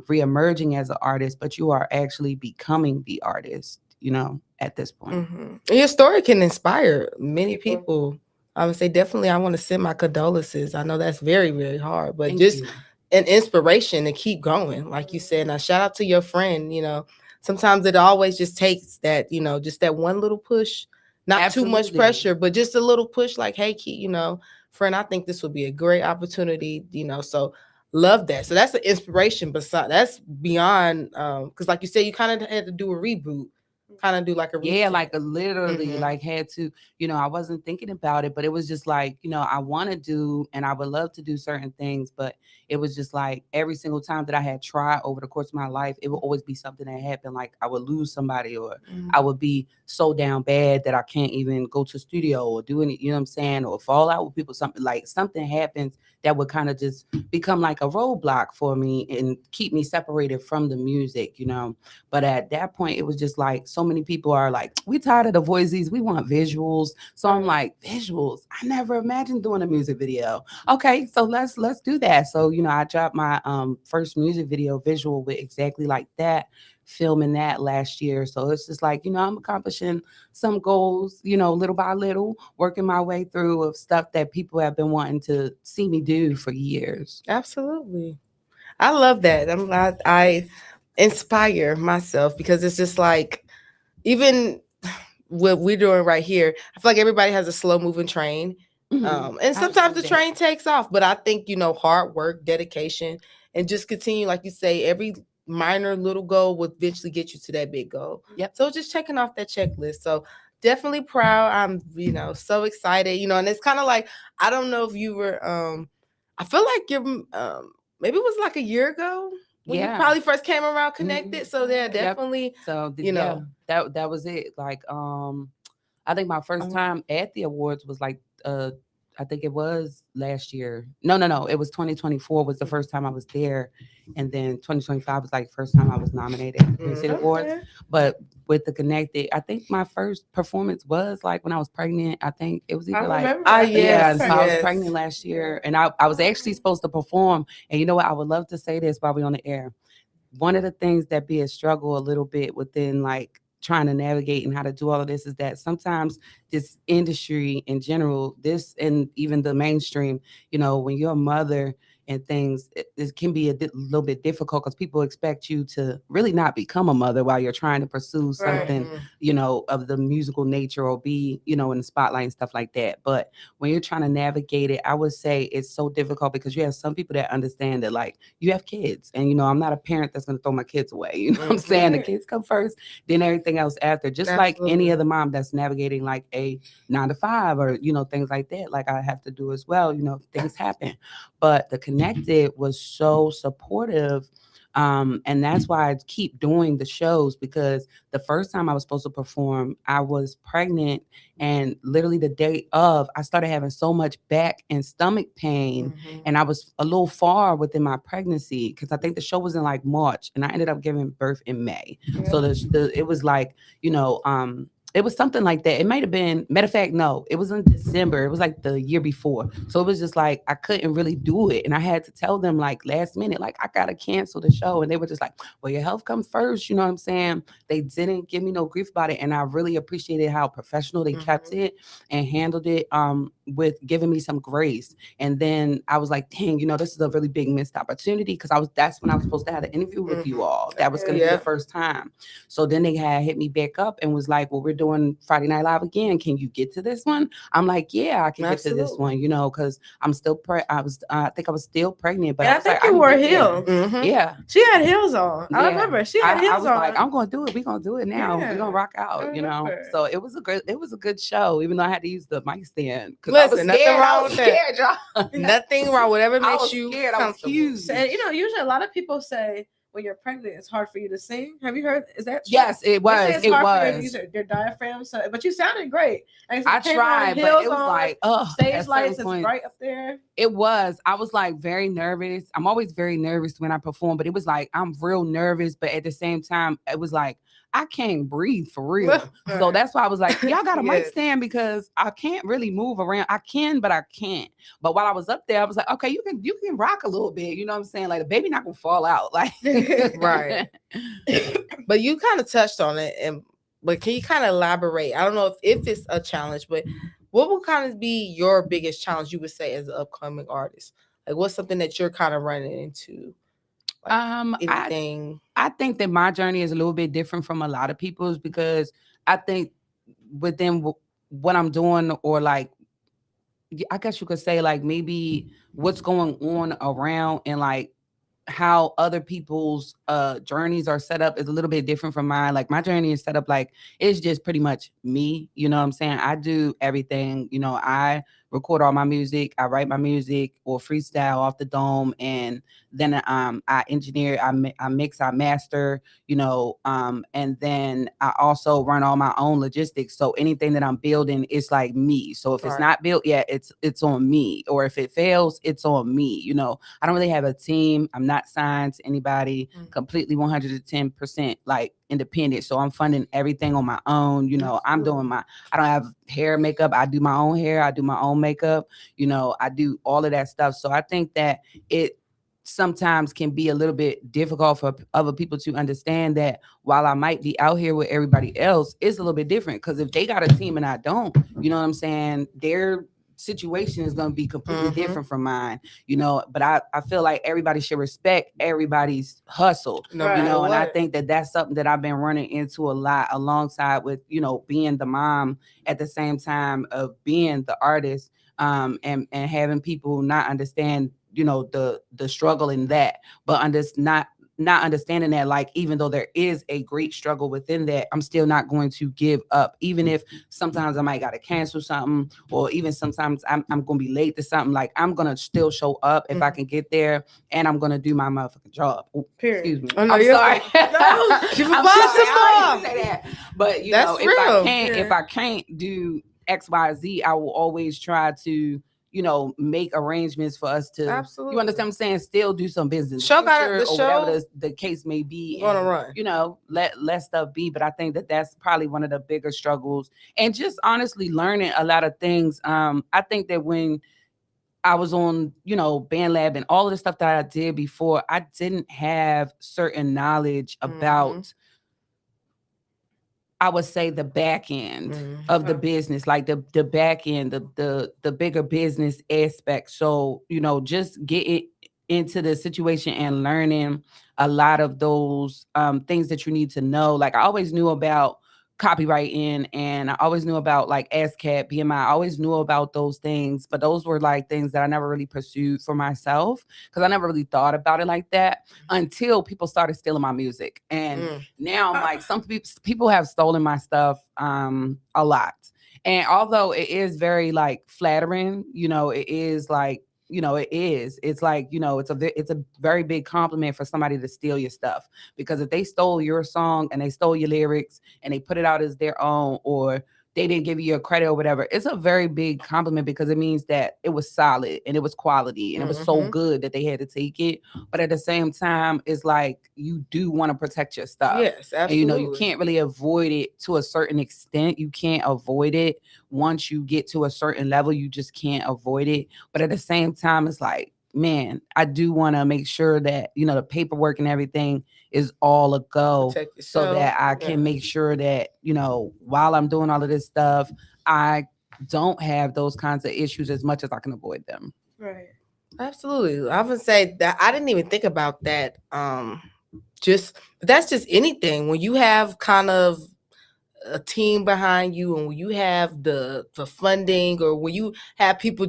re-emerging as an artist, but you are actually becoming the artist, you know, at this point. And your story can inspire many people. I would say definitely I want to send my condolences. I know that's very, very hard, but Thank just you. an inspiration to keep going. Like you said, now shout out to your friend, you know, sometimes it always just takes that, you know, just that one little push, not too much Absolutely. pressure, but just a little push like, hey, Keith, you know, friend, I think this would be a great opportunity, you know, so love that. So that's an inspiration, but that's beyond, because like you said, you kind of had to do a reboot, kind of do like a reset. Yeah, like literally like had to, you know, I wasn't thinking about it, but it was just like, you know, I want to do and I would love to do certain things, but it was just like every single time that I had tried over the course of my life, it would always be something that happened. Like I would lose somebody, or I would be so down bad that I can't even go to the studio or do any, you know what I'm saying, or fall out with people, something happens that would kind of just become like a roadblock for me and keep me separated from the music, you know. But at that point, it was just like so many people are like, we tired of the voices, we want visuals. So I'm like, visuals? I never imagined doing a music video. Okay, so let's do that. So, you know, I dropped my first music video visual with exactly like that, filming that last year. So it's just like, you know, I'm accomplishing some goals, you know, little by little, working my way through of stuff that people have been wanting to see me do for years. Absolutely. I love that. I inspire myself because it's just like, even what we're doing right here, I feel like everybody has a slow moving train. And sometimes the train takes off, but I think, you know, hard work, dedication, and just continue, like you say, every minor little goal will eventually get you to that big goal. Yep. So just checking off that checklist. So definitely proud. I'm, you know, so excited, you know, and it's kind of like, I don't know if you were, I feel like you're, maybe it was like a year ago when you probably first came around Konnected. So yeah, definitely. So you know, that was it. Like I think my first time at the awards was like I think it was last year. No, it was 2024 was the first time I was there, and then 2025 was like first time I was nominated at the Green City Awards. But with the Konnected, I think my first performance was like when I was pregnant. I think it was either like I was pregnant last year, and I was actually supposed to perform. And you know what? I would love to say this while we're on the air. One of the things that be a struggle a little bit within like trying to navigate and how to do all of this is that sometimes this industry in general, this and even the mainstream, you know, when you're a mother and things, it can be a little bit difficult because people expect you to really not become a mother while you're trying to pursue something, you know, of the musical nature or be, you know, in the spotlight and stuff like that. But when you're trying to navigate it, I would say it's so difficult because you have some people that understand that like you have kids and, you know, I'm not a parent that's going to throw my kids away. You know what I'm saying? The kids come first, then everything else after, just like any other mom that's navigating like a 9-to-5 or, you know, things like that, like I have to do as well, you know, things happen. But the Konnected was so supportive. And that's why I keep doing the shows, because the first time I was supposed to perform, I was pregnant, and literally the day of, I started having so much back and stomach pain, and I was a little far within my pregnancy because I think the show was in like March, and I ended up giving birth in May. So it was like, you know, it was something like that. It might have been, matter of fact, no, it was in December. It was like the year before. So it was just like, I couldn't really do it. And I had to tell them like last minute, like, I got to cancel the show. And they were just like, well, your health comes first. You know what I'm saying? They didn't give me no grief about it. And I really appreciated how professional they kept it and handled it with giving me some grace. And then I was like, dang, you know, this is a really big missed opportunity, because that's when I was supposed to have an interview with you all. That was going to be the first time. So then they had hit me back up and was like, well, we're doing Friday Night Live again. Can you get to this one? I'm like, yeah, I can get to this one, you know, because I'm still I think I was still pregnant, but I think you wore heels. Yeah, she had heels on. I remember she had heels I was on. like, I'm gonna do it. We're gonna do it now. We're gonna rock out, you know. So it was a good show, even though I had to use the mic stand because Listen, nothing scared. wrong with that. Scared, y'all. Nothing wrong. Whatever I makes was you scared. I was comfortable. huge. So, and usually a lot of people say when you're pregnant, it's hard for you to sing. Have you heard? Is that true? Yes, it They was. say it's It hard for you to was. use your diaphragm. So, but you sounded great. And I came around, tried, but heels it was on, like, oh, stage lights is bright up there. It was. I was like very nervous. I'm always very nervous when I perform, but it was like I'm real nervous, but at the same time, it was like I can't breathe for real. So that's why I was like, y'all got a mic Yes. stand because I can't really move around. I can, but I can't. But while I was up there, I was like, okay, you can rock a little bit. You know what I'm saying? Like the baby not gonna fall out. Like Right. But you kind of touched on it, but can you kind of elaborate? I don't know if it's a challenge, but what would kind of be your biggest challenge you would say as an upcoming artist? Like what's something that you're kind of running into? Like anything? I think that my journey is a little bit different from a lot of people's because I think within what I'm doing, or like I guess you could say like maybe what's going on around and like how other people's journeys are set up is a little bit different from mine. Like my journey is set up like it's just pretty much me, you know what I'm saying? I do everything, you know, I record all my music, I write my music or freestyle off the dome, and then I engineer, I mix, I master, you know, and then I also run all my own logistics. So anything that I'm building is like me. So if it's not built yet, it's on me. Or if it fails, it's on me. You know, I don't really have a team. I'm not signed to anybody, completely 110% like independent. So I'm funding everything on my own. You know, I'm doing I don't have hair, makeup. I do my own hair. I do my own makeup. You know, I do all of that stuff. So I think that it sometimes can be a little bit difficult for other people to understand that while I might be out here with everybody else, it's a little bit different because if they got a team and I don't, you know what I'm saying? Their situation is going to be completely different from mine, you know, but I feel like everybody should respect everybody's hustle, you know, and I think that that's something that I've been running into a lot alongside with, you know, being the mom at the same time of being the artist, and having people not understand, you know, the struggle in that, but not understanding that, like, even though there is a great struggle within that, I'm still not going to give up. Even if sometimes I might got to cancel something, or even sometimes I'm going to be late to something, like I'm going to still show up if I can get there, and I'm going to to do my motherfucking job. Excuse me. Oh, no, I'm sorry. I'm sorry. Say that. But you That's know, real. if I can't do X, Y, Z, I will always try to, you know, make arrangements for us to, Absolutely. you understand what I'm saying, still do some business. Show got Future, the or show whatever the case may be. Gonna and, run. you know, let stuff be. But I think that that's probably one of the bigger struggles. And just honestly learning a lot of things. I think that when I was on, you know, Band Lab and all of the stuff that I did before, I didn't have certain knowledge about, I would say, the back end of the business, like the back end, the bigger business aspect. So, you know, just getting into the situation and learning a lot of those things that you need to know. Like I always knew about copywriting, and I always knew about like ASCAP, BMI. I always knew about those things, but those were like things that I never really pursued for myself because I never really thought about it like that until people started stealing my music. And now I'm like, some people have stolen my stuff a lot. And although it is very like flattering, you know, it is like, you know, it's like, you know, it's a very big compliment for somebody to steal your stuff, because if they stole your song and they stole your lyrics and they put it out as their own, or they didn't give you your credit or whatever, it's a very big compliment because it means that it was solid and it was quality and it was so good that they had to take it. But at the same time, it's like you do want to protect your stuff. Yes, absolutely. And you know, you can't really avoid it to a certain extent. You can't avoid it once you get to a certain level. You just can't avoid it. But at the same time, it's like, man, I do want to make sure that, you know, the paperwork and everything is all a go, so that I can make sure that, you know, while I'm doing all of this stuff, I don't have those kinds of issues as much as I can avoid them. Right. Absolutely. I would say that I didn't even think about that. That's just anything. When you have kind of a team behind you, and when you have the funding, or when you have people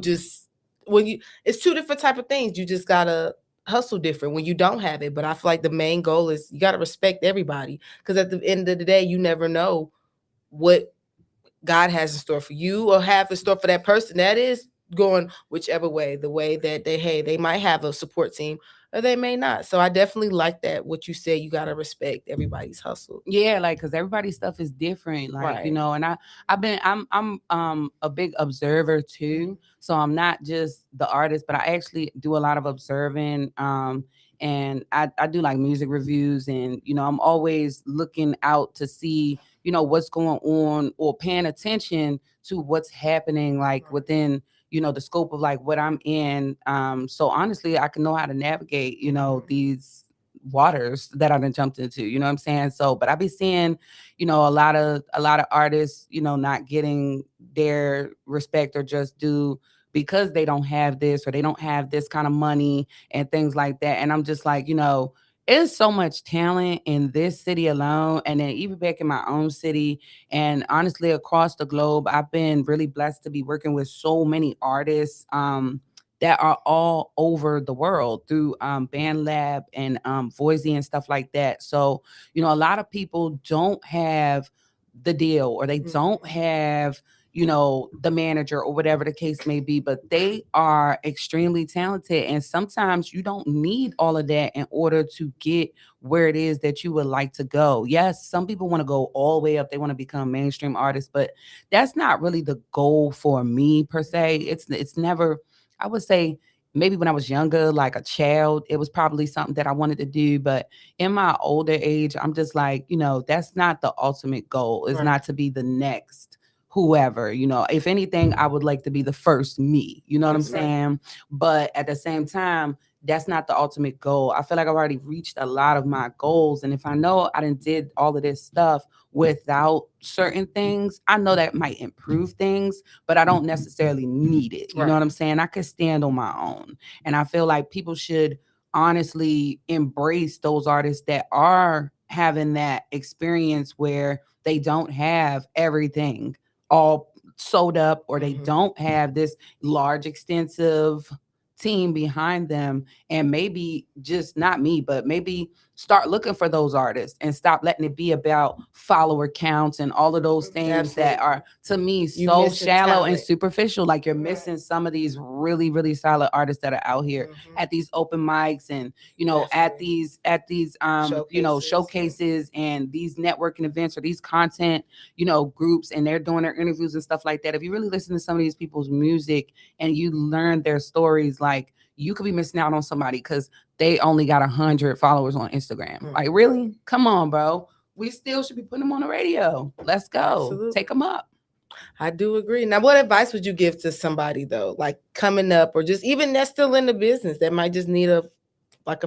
it's two different type of things. You just gotta hustle different when you don't have it. But I feel like the main goal is you gotta respect everybody, because at the end of the day, you never know what God has in store for you or have in store for that person that is going whichever way, the way that they might have a support team or they may not. So I definitely like that. What you said, you got to respect everybody's hustle. Yeah, like because everybody's stuff is different, like Right. and I'm a big observer too. So I'm not just the artist, but I actually do a lot of observing. And I do like music reviews, and I'm always looking out to see what's going on or paying attention to what's happening like within the scope of like what I'm in. So honestly, I can know how to navigate these waters that I done jumped into, you know what I'm saying? So, but I be seeing, a lot of artists, not getting their respect or just due because they don't have this or they don't have this kind of money and things like that. And I'm just like, there's so much talent in this city alone, and then even back in my own city, and honestly across the globe. I've been really blessed to be working with so many artists. That are all over the world through Band Lab and Voisey and stuff like that. So, a lot of people don't have the deal or they don't have, the manager or whatever the case may be, but they are extremely talented. And sometimes you don't need all of that in order to get where it is that you would like to go. Yes, some people want to go all the way up. They want to become mainstream artists, but that's not really the goal for me per se. It's never, I would say, maybe when I was younger, like a child, it was probably something that I wanted to do. But in my older age, I'm just like, that's not the ultimate goal. It's not to be the next whoever. If anything, I would like to be the first me. You know what I'm saying? But at the same time, that's not the ultimate goal. I feel like I've already reached a lot of my goals. And if I know I did all of this stuff without certain things, I know that might improve things, but I don't necessarily need it. You know what I'm saying? I could stand on my own. And I feel like people should honestly embrace those artists that are having that experience where they don't have everything all sewed up, or they don't have this large, extensive team behind them. And maybe just not me, but maybe start looking for those artists and stop letting it be about follower counts and all of those things that are, to me, so shallow and superficial. Like you're missing some of these really, really solid artists that are out here at these open mics and at these showcases and these networking events or these content groups, and they're doing their interviews and stuff like that. If you really listen to some of these people's music and you learn their stories, like you could be missing out on somebody because they only got 100 followers on Instagram. Like, really? Come on, bro. We still should be putting them on the radio. Let's go. Absolutely. Take them up. I do agree. Now, what advice would you give to somebody though, like coming up, or just even that's still in the business that might just need a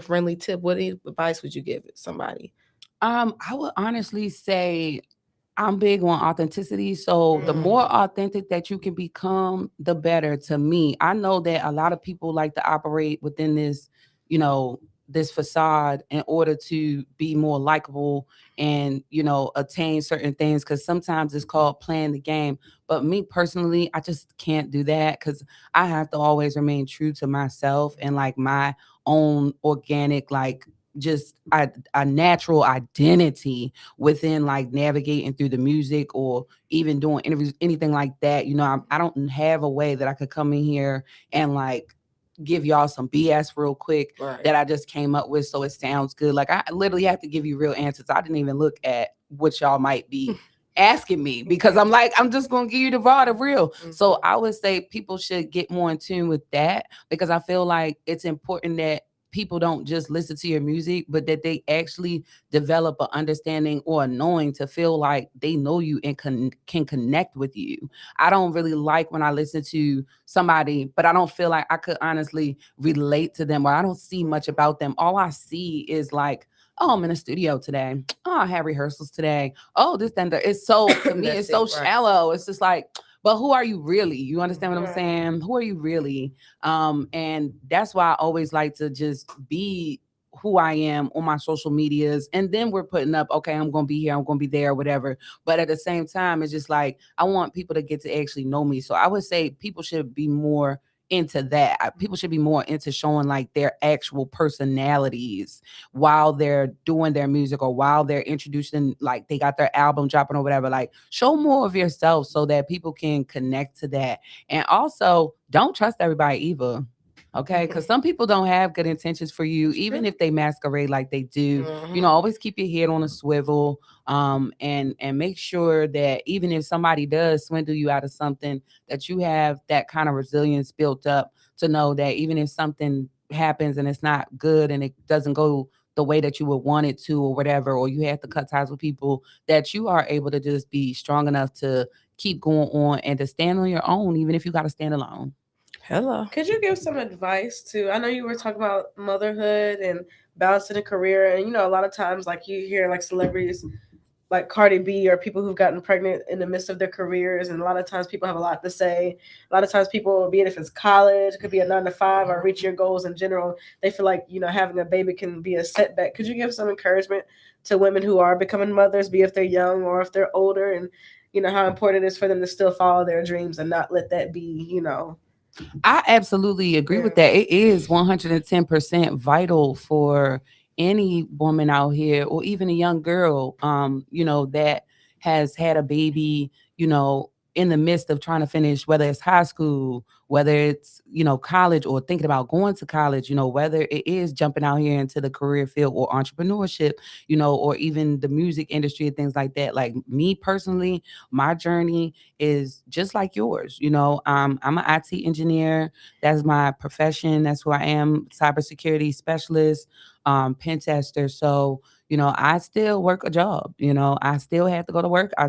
friendly tip? What advice would you give somebody? I would honestly say I'm big on authenticity. So the more authentic that you can become, the better to me. I know that a lot of people like to operate within this, this facade in order to be more likable and, attain certain things. Cause sometimes it's called playing the game. But me personally, I just can't do that because I have to always remain true to myself and like my own organic, like just a natural identity within like navigating through the music or even doing interviews, anything like that. I don't have a way that I could come in here and like give y'all some BS real quick that I just came up with so it sounds good. Like I literally have to give you real answers. I didn't even look at what y'all might be asking me because I'm like, I'm just going to give you the raw, the real. So I would say people should get more in tune with that because I feel like it's important that people don't just listen to your music, but that they actually develop an understanding or a knowing to feel like they know you and can connect with you. I don't really like when I listen to somebody, but I don't feel like I could honestly relate to them, or I don't see much about them. All I see is like, oh, I'm in a studio today. Oh, I have rehearsals today. Oh, this, then that. It's so, to me, it's so shallow. It's just like, but who are you really? You understand what I'm saying? Who are you really? And that's why I always like to just be who I am on my social medias. And then we're putting up, okay, I'm going to be here, I'm going to be there, whatever. But at the same time, it's just like, I want people to get to actually know me. So I would say people should be more into that. People should be more into showing like their actual personalities while they're doing their music or while they're introducing, like they got their album dropping or whatever. Like show more of yourself so that people can connect to that. And also don't trust everybody either. Okay, because some people don't have good intentions for you, even if they masquerade like they do. You know, always keep your head on a swivel, and make sure that even if somebody does swindle you out of something, that you have that kind of resilience built up to know that even if something happens and it's not good and it doesn't go the way that you would want it to or whatever, or you have to cut ties with people, that you are able to just be strong enough to keep going on and to stand on your own, even if you got to stand alone. Hello. Could you give some advice to? I know you were talking about motherhood and balancing a career, and a lot of times, like you hear like celebrities like Cardi B or people who've gotten pregnant in the midst of their careers, and a lot of times people have a lot to say. A lot of times people, be it if it's college, it could be a 9 to 5 or reach your goals in general, they feel like having a baby can be a setback. Could you give some encouragement to women who are becoming mothers, be if they're young or if they're older, and how important it is for them to still follow their dreams and not let that be. I absolutely agree with that. It is 110% vital for any woman out here or even a young girl, that has had a baby, in the midst of trying to finish, whether it's high school, whether it's, college or thinking about going to college, whether it is jumping out here into the career field or entrepreneurship, or even the music industry and things like that. Like me personally, my journey is just like yours. I'm an IT engineer. That's my profession. That's who I am. Cybersecurity specialist, pen tester. So, I still work a job. I still have to go to work. I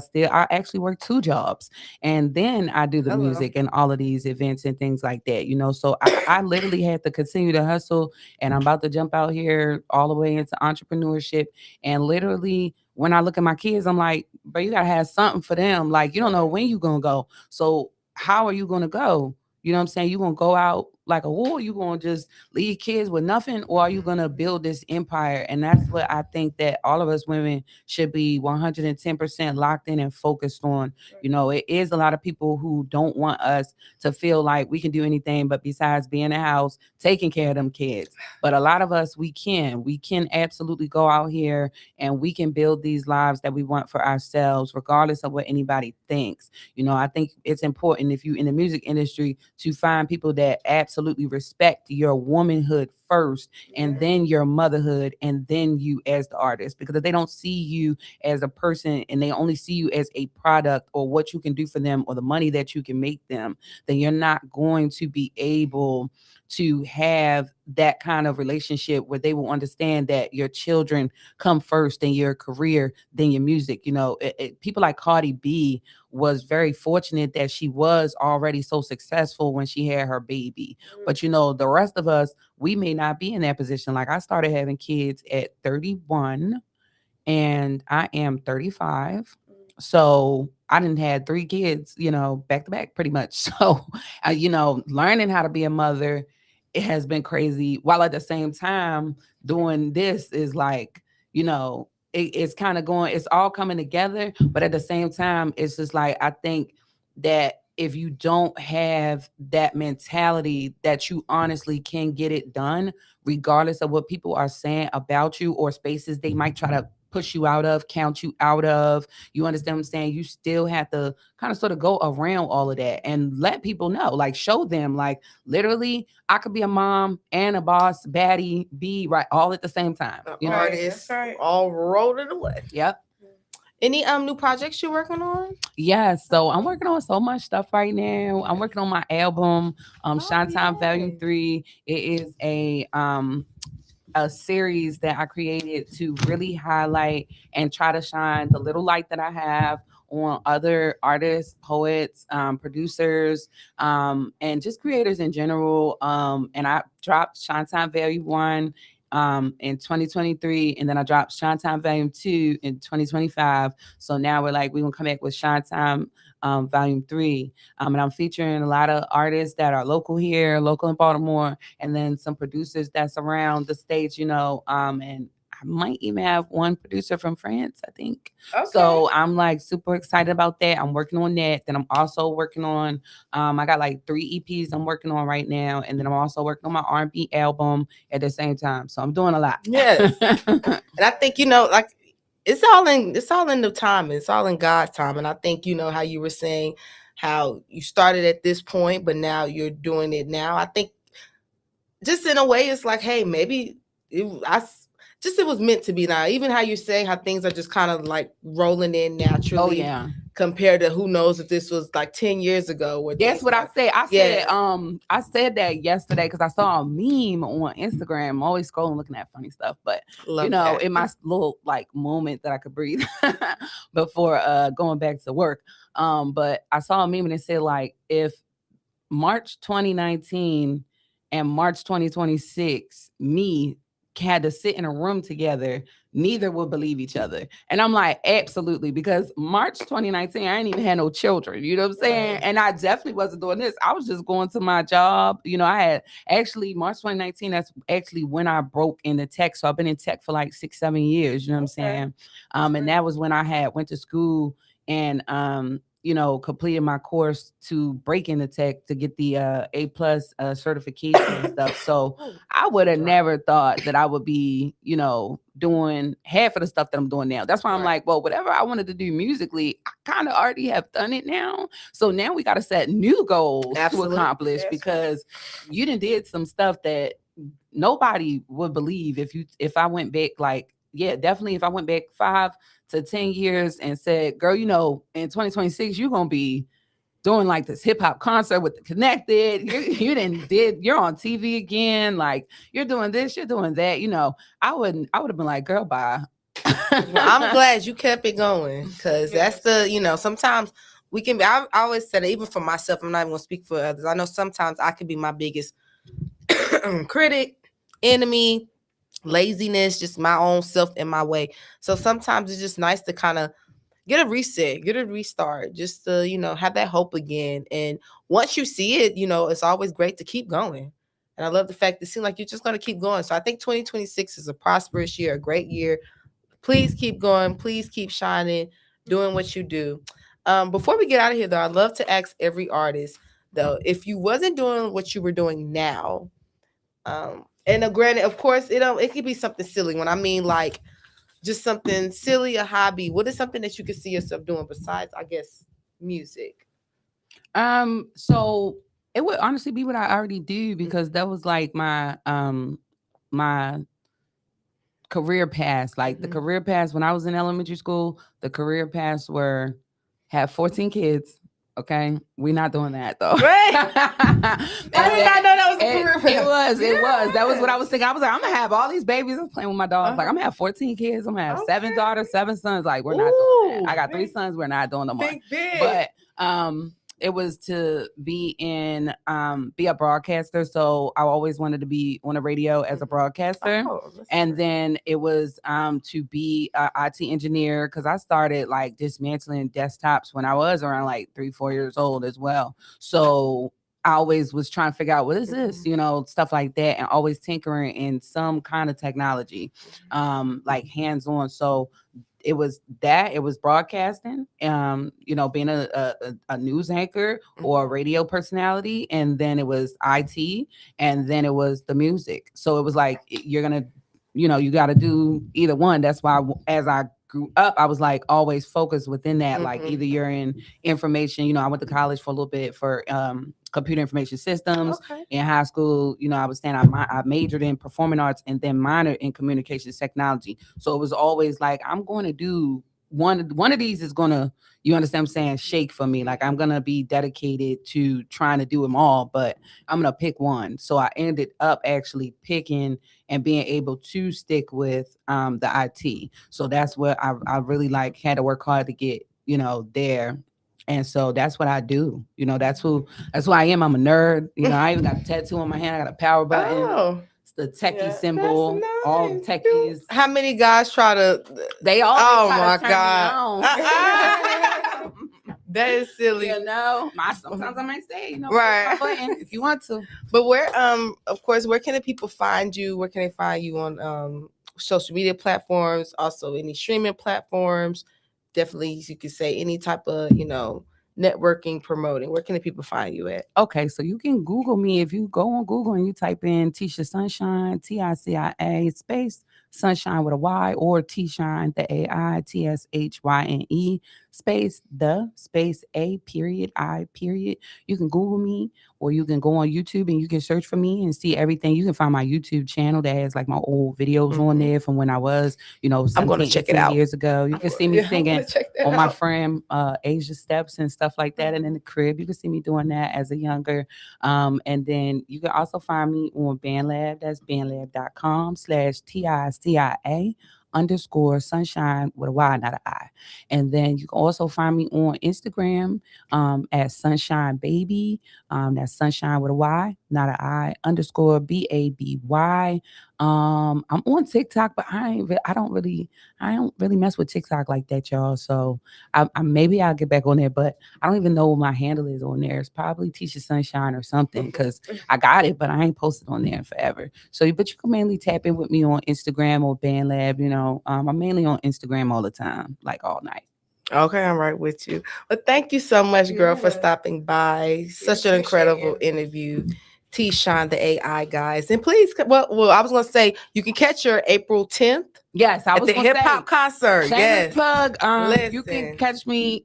actually work 2 jobs, and then I do the music and all of these events and things like that. So I literally had to continue to hustle, and I'm about to jump out here all the way into entrepreneurship. And literally, when I look at my kids, I'm like, but you gotta have something for them. Like you don't know when you're gonna go. So how are you gonna go? You know what I'm saying? You gonna go out like a war? You gonna just leave kids with nothing, or are you gonna build this empire? And that's what I think that all of us women should be 110% locked in and focused on. It is a lot of people who don't want us to feel like we can do anything but besides being in the house, taking care of them kids. But a lot of us, we can absolutely go out here and we can build these lives that we want for ourselves, regardless of what anybody thinks. I think it's important if you in the music industry to find people that absolutely respect your womanhood first, and then your motherhood, and then you as the artist. Because if they don't see you as a person and they only see you as a product or what you can do for them or the money that you can make them, then you're not going to be able to have that kind of relationship where they will understand that your children come first, then your career, then your music. People like Cardi B was very fortunate that she was already so successful when she had her baby. But the rest of us, we may not be in that position. Like I started having kids at 31 and I am 35. So I didn't had 3 kids, back to back pretty much. So, learning how to be a mother, it has been crazy. While at the same time doing this is like, it's kind of going, it's all coming together. But at the same time, it's just like, I think that if you don't have that mentality that you honestly can get it done, regardless of what people are saying about you or spaces they might try to push you out of, count you out of. You understand what I'm saying? You still have to kind of sort of go around all of that and let people know, like show them, like literally, I could be a mom and a boss, baddie, be right all at the same time. Artists, all rolling away. Yep. Any new projects you're working on? Yeah, so I'm working on so much stuff right now. I'm working on my album, Shine Time Volume 3. It is a series that I created to really highlight and try to shine the little light that I have on other artists, poets, producers, and just creators in general. And I dropped Shine Time Volume 1 in 2023, and then I dropped Shine Time Volume 2 in 2025. So now we're gonna come back with Shine Time Volume 3. And I'm featuring a lot of artists that are local here, local in Baltimore, and then some producers that's around the states, and might even have one producer from France, I think. Okay. So I'm like super excited about that. I'm working on that. Then I'm also working on I got like 3 EPs I'm working on right now, and then I'm also working on my R&B album at the same time. So I'm doing a lot. Yes. And I think, like it's all in the time. It's all in God's time. And I think, how you were saying how you started at this point, but now you're doing it now. I think just in a way, it's like, hey, maybe it was meant to be now. Even how you're saying how things are just kind of like rolling in naturally. Oh yeah. Compared to who knows if this was like 10 years ago. That's what I said. I said that yesterday because I saw a meme on Instagram. I'm always scrolling looking at funny stuff, but in my little like moment that I could breathe before going back to work. But I saw a meme and it said like if March 2019 and March 2026 me had to sit in a room together, neither would believe each other. And I'm like, absolutely, because March 2019, I ain't even had no children. You know what I'm saying? And I definitely wasn't doing this. I was just going to my job. I had actually March 2019, that's actually when I broke into tech. So I've been in tech for like 6-7 years. You know what I'm saying? And that was when I went to school and completed my course to break into tech to get the A+ certification and stuff. So I would have never thought that I would be, doing half of the stuff that I'm doing now. That's why I'm like, well, whatever I wanted to do musically, I kind of already have done it now. So now we got to set new goals to accomplish because you did some stuff that nobody would believe if I went back definitely if I went back 5 to 10 years and said, girl, in 2026, you're going to be doing like this hip hop concert with the Konnected. You're on TV again. Like you're doing this, you're doing that. I would have been like, girl, bye. Well, I'm glad you kept it going because that's sometimes we can be, I always said it, even for myself, I'm not even going to speak for others. I know sometimes I could be my biggest critic, enemy, laziness, just my own self in my way. So sometimes it's just nice to kind of get a reset, get a restart, just to, have that hope again. And once you see it, it's always great to keep going. And I love the fact that it seems like you're just going to keep going. So I think 2026 is a prosperous year, a great year. Please keep going. Please keep shining, doing what you do. Before we get out of here, though, I'd love to ask every artist, though, if you wasn't doing what you were doing now, and granted, of course, it could be something silly. When I mean like just something silly, a hobby, what is something that you could see yourself doing besides, I guess, music? So it would honestly be what I already do because that was like my my career path. Like the career path when I was in elementary school, the career paths were have 14 kids. Okay, we're not doing that though. Right. I did not know that was a career path. It was. That was what I was thinking. I was like, I'm gonna have all these babies. I'm playing with my dogs. Like I'm gonna have 14 kids. I'm gonna have 7 daughters, 7 sons. Like we're not doing that. I got 3 sons. We're not doing no more. Big. But it was to be a broadcaster. So I always wanted to be on the radio as a broadcaster. And then it was to be an IT engineer because I started like dismantling desktops when I was around like 3-4 years old as well. So I always was trying to figure out what is this, stuff like that, and always tinkering in some kind of technology, like hands-on. So it was broadcasting, being a news anchor or a radio personality, and then it was IT, and then it was the music. So it was like you're gonna, you got to do either one. That's why as I grew up, I was like always focused within that. Like either you're in information, I went to college for a little bit for computer information systems. In high school, I was saying I majored in performing arts and then minored in communications technology. So it was always like I'm going to do one of these is gonna, you understand what I'm saying, shake for me. Like I'm gonna be dedicated to trying to do them all, but I'm gonna pick one. So I ended up actually picking and being able to stick with the IT. So that's what I really had to work hard to get, there. And so that's what I do. That's who I am. I'm a nerd. I even got a tattoo on my hand. I got a power button. Oh. It's the techie symbol. Nice. All the techies. How many guys try to? They all. Oh my God. That is silly. Sometimes I might say, right. Button if you want to. But where, of course, where can the people find you? Where can they find you on social media platforms, also any streaming platforms. Definitely, you could say any type of, networking, promoting. Where can the people find you at? Okay, so you can Google me. If you go on Google and you type in Tisha Sunshine, TICIA space Sunshine with a Y, or T-Shine, the AITSHYNE space the space A period I period. You can Google me, or you can go on YouTube and you can search for me and see everything. You can find my YouTube channel that has like my old videos on there from when I was, I'm going to 17, check it 18 out. years ago. You can see me singing on my out. friend Asia Steps and stuff like that, and in the crib. You can see me doing that as a younger. And then you can also find me on BandLab. That's bandlab.com/TICIA_sunshine with a Y, not an I. And then you can also find me on Instagram at Sunshine Baby. That's Sunshine with a Y, not an I, _BABY. I'm on TikTok, but I don't really mess with TikTok like that, y'all. So I maybe I'll get back on there, but I don't even know what my handle is on there. It's probably Tisha Sunshine or something, because I got it, but I ain't posted on there in forever. So, but you can mainly tap in with me on Instagram or BandLab. I'm mainly on Instagram all the time, like all night. Okay, I'm right with you. Well, thank you so much, girl, for stopping by. Such an incredible interview. T-Shine, the AI, guys. And please, well, I was going to say, you can catch her April 10th. Yes, I was at the hip hop concert. Shameless plug. You Listen. can catch me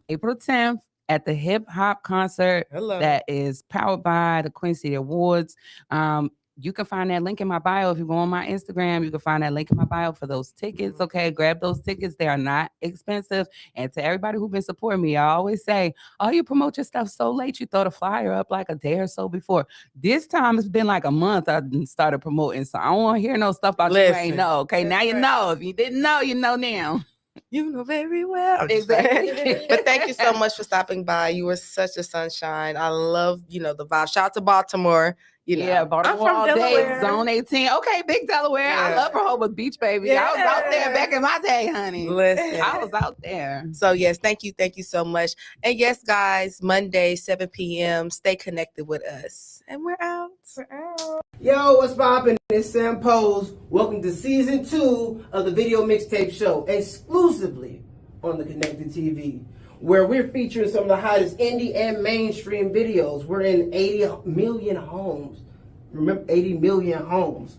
April 10th at the hip hop concert. Hello. That is powered by the Quincy Awards. You can find that link in my bio. If you go on my Instagram, you can find that link in my bio for those tickets. Okay, grab those tickets. They are not expensive. And to everybody who's been supporting me, I always say, oh, you promote your stuff so late. You throw the flyer up like a day or so before. This time it's been like a month I started promoting. So I don't want to hear no stuff about you ain't know. Okay, now you know. If you didn't know, you know now. You know very well. Exactly. But thank you so much for stopping by. You were such a sunshine. I love, the vibe. Shout out to Baltimore. Baltimore I'm from all Delaware. day, Zone 18. Okay, big Delaware. Yeah. I love Rehoboth Beach, baby. I was out there back in my day, honey. Listen. I was out there. So yes, thank you so much. And yes, guys, Monday, 7 p.m. Stay connected with us. And we're out. Yo, what's poppin'? It's Sam Pose. Welcome to season 2 of the Video Mixtape Show, exclusively on the Konnected TV, where we're featuring some of the hottest indie and mainstream videos. We're in 80 million homes. Remember, 80 million homes